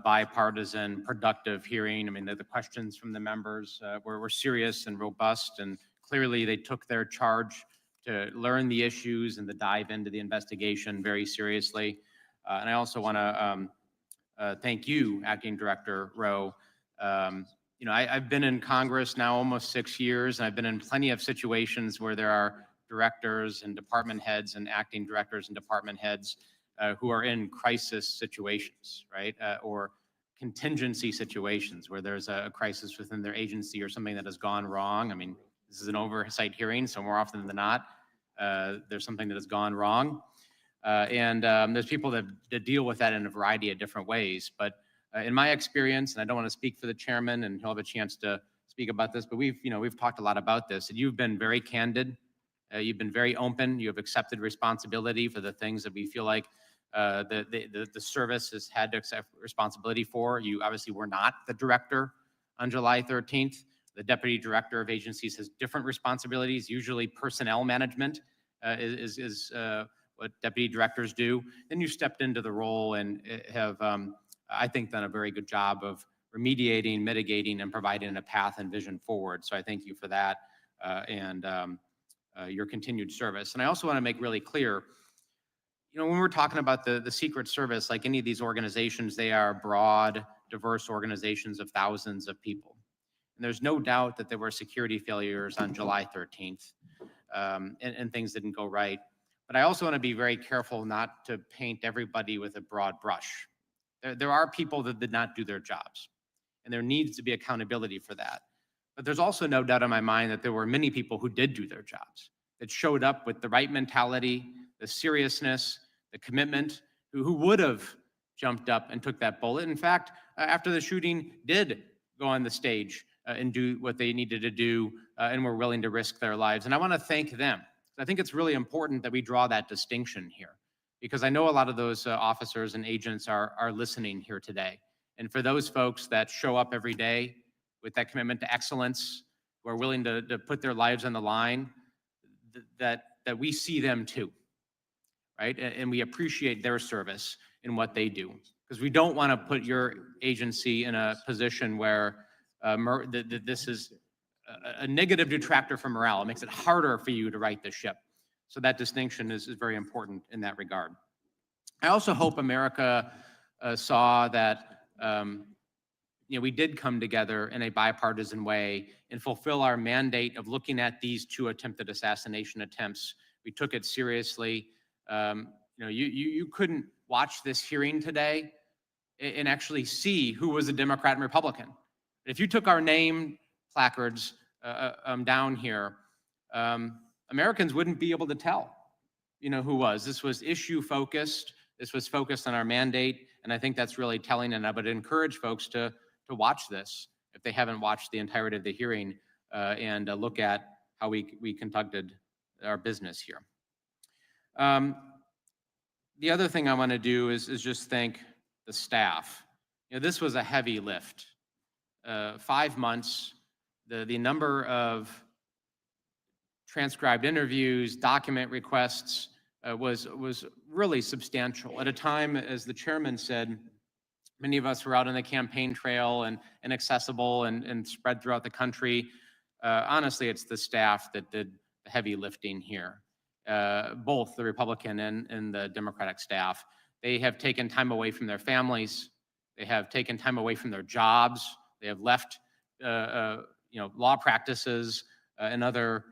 bipartisan, productive hearing. I mean, the questions from the members were serious and robust, and clearly they took their charge to learn the issues and to dive into the investigation very seriously. And I also want to thank you, Acting Director Rowe. You know, I've been in Congress now almost 6 years, and I've been in plenty of situations where there are directors and department heads and acting directors and department heads who are in crisis situations, right? Or contingency situations where there's a crisis within their agency or something that has gone wrong. I mean, this is an oversight hearing, so more often than not, there's something that has gone wrong. And there's people that deal with that in a variety of different ways. But in my experience, and I don't want to speak for the chairman, and he'll have a chance to speak about this, but we've talked a lot about this, and you've been very candid. You've been very open. You have accepted responsibility for the things that we feel like the service has had to accept responsibility for. You obviously were not the director on July 13th. The deputy director of agencies has different responsibilities. Usually personnel management is what deputy directors do. Then you stepped into the role and have, I think, done a very good job of remediating, mitigating, and providing a path and vision forward. So I thank you for that and your continued service. And I also want to make really clear, you know, when we're talking about the Secret Service, like any of these organizations, they are broad, diverse organizations of thousands of people. And there's no doubt that there were security failures on July 13th and things didn't go right. But I also want to be very careful not to paint everybody with a broad brush. There are people that did not do their jobs, and there needs to be accountability for that. But there's also no doubt in my mind that there were many people who did do their jobs, that showed up with the right mentality, the seriousness, the commitment, who would have jumped up and took that bullet. In fact, after the shooting, did go on the stage and do what they needed to do and were willing to risk their lives. And I want to thank them. I think it's really important that we draw that distinction here, because I know a lot of those officers and agents are listening here today. And for those folks that show up every day with that commitment to excellence, who are willing to put their lives on the line, that we see them too, right? And we appreciate their service in what they do, because we don't want to put your agency in a position where this is a negative detractor from morale. It makes it harder for you to right the ship. So that distinction is very important in that regard. I also hope America saw that we did come together in a bipartisan way and fulfill our mandate of looking at these 2 attempted assassination attempts. We took it seriously. You couldn't watch this hearing today and actually see who was a Democrat and Republican. If you took our name placards down here, Americans wouldn't be able to tell, who was. This was issue focused. This was focused on our mandate, and I think that's really telling. And I would encourage folks to watch this if they haven't watched the entirety of the hearing and look at how we conducted our business here. The other thing I want to do is just thank the staff. This was a heavy lift. 5 months, the number of transcribed interviews, document requests was really substantial. At a time, as the chairman said, many of us were out on the campaign trail and accessible and spread throughout the country. Honestly, it's the staff that did the heavy lifting here, both the Republican and the Democratic staff. They have taken time away from their families. They have taken time away from their jobs. They have left law practices and other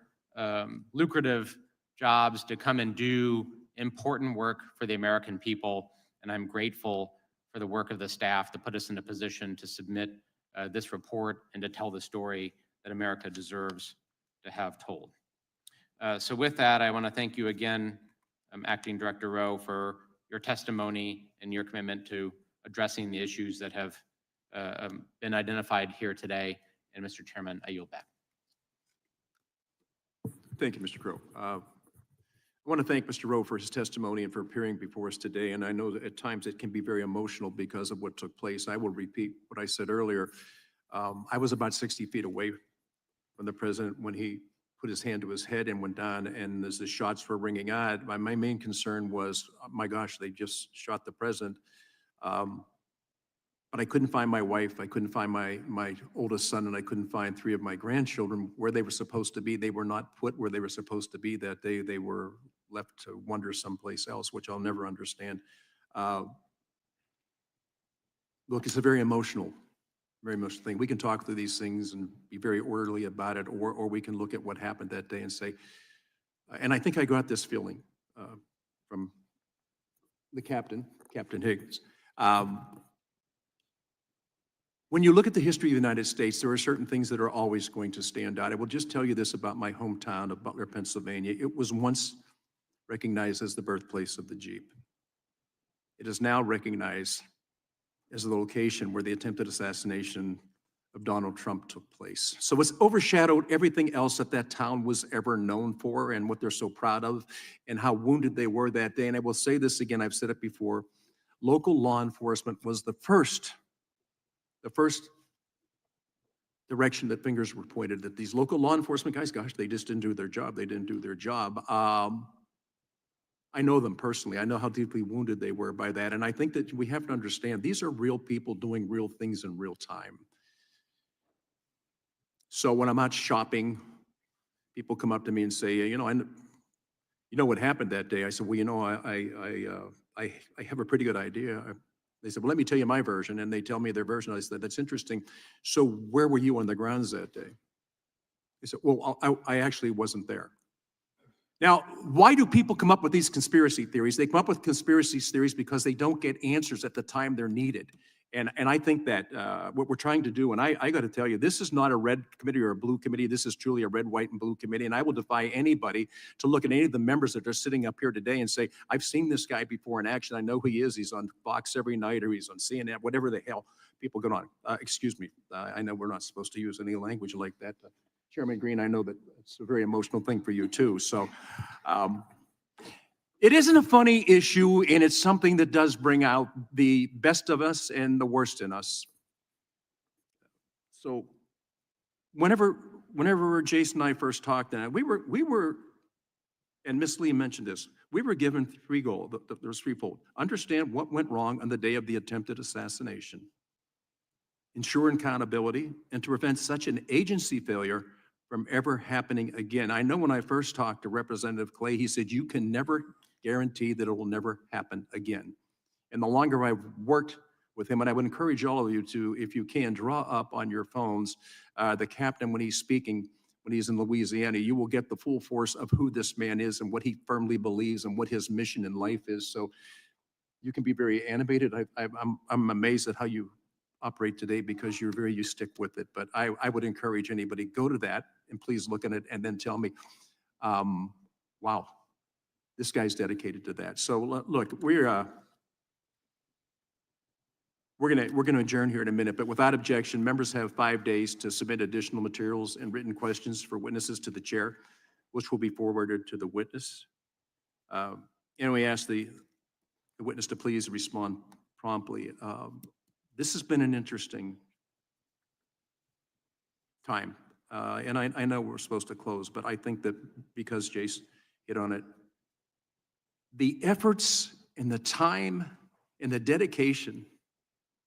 lucrative jobs to come and do important work for the American people. And I'm grateful for the work of the staff to put us in a position to submit this report and to tell the story that America deserves to have told. So with that, I want to thank you again, Acting Director Rowe, for your testimony and your commitment to addressing the issues that have been identified here today. And Mr. Chairman, I yield back. Thank you, Mr. Crow. I want to thank Mr. Rowe for his testimony and for appearing before us today. And I know that at times it can be very emotional because of what took place. I will repeat what I said earlier. I was about 60 feet away from the president when he put his hand to his head and went down, and as the shots were ringing out, my main concern was, oh my gosh, they just shot the president. But I couldn't find my wife, I couldn't find my oldest son, and I couldn't find 3 of my grandchildren where they were supposed to be. They were not put where they were supposed to be that day. They were left to wander someplace else, which I'll never understand. Look, it's a very emotional thing. We can talk through these things and be very orderly about it, or we can look at what happened that day and say, and I think I got this feeling from the Captain Higgins. When you look at the history of the United States, there are certain things that are always going to stand out. I will just tell you this about my hometown of Butler, Pennsylvania. It was once recognized as the birthplace of the Jeep. It is now recognized as the location where the attempted assassination of Donald Trump took place. So it's overshadowed everything else that that town was ever known for and what they're so proud of and how wounded they were that day. And I will say this again, I've said it before, local law enforcement was the first direction that fingers were pointed at these local law enforcement guys. Gosh, they just didn't do their job. They didn't do their job. I know them personally. I know how deeply wounded they were by that. And I think that we have to understand these are real people doing real things in real time. So when I'm out shopping, people come up to me and say, you know what happened that day? I said, well, you know, I have a pretty good idea. They said, well, let me tell you my version. And they tell me their version. I said, that's interesting. So where were you on the grounds that day? They said, well, I actually wasn't there. Now, why do people come up with these conspiracy theories? They come up with conspiracy theories because they don't get answers at the time they're needed. And I think that what we're trying to do, and I got to tell you, this is not a red committee or a blue committee. This is truly a red, white, and blue committee. And I will defy anybody to look at any of the members that are sitting up here today and say, I've seen this guy before in action. I know who he is. He's on Fox every night, or he's on CNN, whatever the hell people go on. Excuse me. I know we're not supposed to use any language like that. Chairman Green, I know that it's a very emotional thing for you too. So it isn't a funny issue, and it's something that does bring out the best of us and the worst in us. So whenever Jason and I first talked, and we were, and Miss Lee mentioned this, we were given three goals. There was threefold. Understand what went wrong on the day of the attempted assassination, ensure accountability, and to prevent such an agency failure from ever happening again. I know when I first talked to Representative Clay, he said, you can never guarantee that it will never happen again. And the longer I've worked with him, and I would encourage all of you to, if you can, draw up on your phones the captain when he's speaking, when he's in Louisiana, you will get the full force of who this man is and what he firmly believes and what his mission in life is. So you can be very animated. I'm amazed at how you operate today because you stick with it. But I would encourage anybody, go to that and please look at it and then tell me, wow, this guy's dedicated to that. So look, we're gonna adjourn here in a minute, but without objection, members have 5 days to submit additional materials and written questions for witnesses to the chair, which will be forwarded to the witness. And we ask the witness to please respond promptly. This has been an interesting time. And I know we're supposed to close, but I think that because Jace hit on it, the efforts and the time and the dedication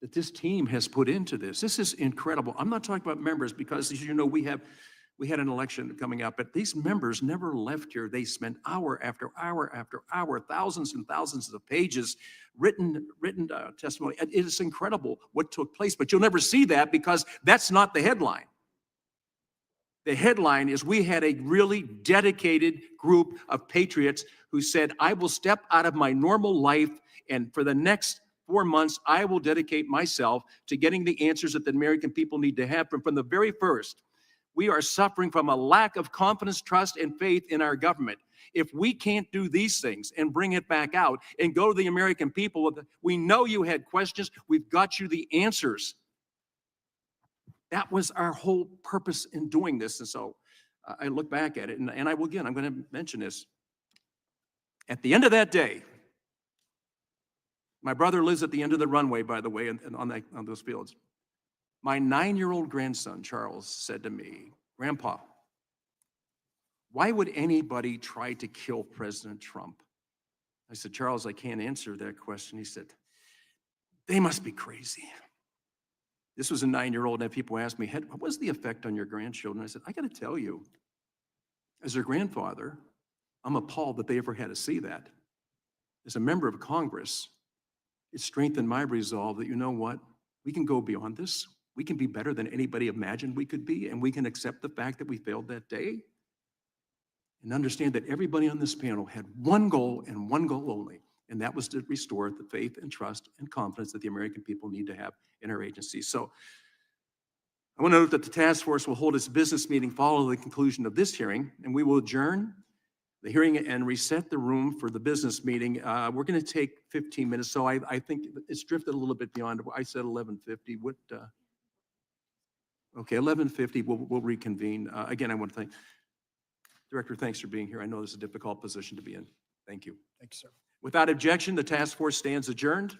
that this team has put into this is incredible. I'm not talking about members because, as you know, we had an election coming up, but these members never left here. They spent hour after hour after hour, thousands and thousands of pages, written testimony. It is incredible what took place, but you'll never see that because that's not the headline. The headline is we had a really dedicated group of patriots who said, I will step out of my normal life, and for the next 4 months, I will dedicate myself to getting the answers that the American people need to have. From the very first, we are suffering from a lack of confidence, trust, and faith in our government. If we can't do these things and bring it back out and go to the American people, we know you had questions, we've got you the answers. That was our whole purpose in doing this. And so I look back at it, and I will again, I'm going to mention this. At the end of that day, my brother lives at the end of the runway, by the way, and on those fields. My 9-year-old grandson, Charles, said to me, Grandpa, why would anybody try to kill President Trump? I said, Charles, I can't answer that question. He said, they must be crazy. This was a 9-year-old, and people asked me, what was the effect on your grandchildren? I said, I got to tell you, as their grandfather, I'm appalled that they ever had to see that. As a member of Congress, it strengthened my resolve that, you know what, we can go beyond this. We can be better than anybody imagined we could be, and we can accept the fact that we failed that day and understand that everybody on this panel had one goal and one goal only, and that was to restore the faith and trust and confidence that the American people need to have in our agency. So I want to note that the task force will hold its business meeting following the conclusion of this hearing, and we will adjourn the hearing and reset the room for the business meeting. We're going to take 15 minutes, so I think it's drifted a little bit beyond. I said 11:50. What? Okay, 11:50. We'll reconvene. Again, I want to thank Director. Thanks for being here. I know this is a difficult position to be in. Thank you. Thank you, sir. Without objection, the task force stands adjourned.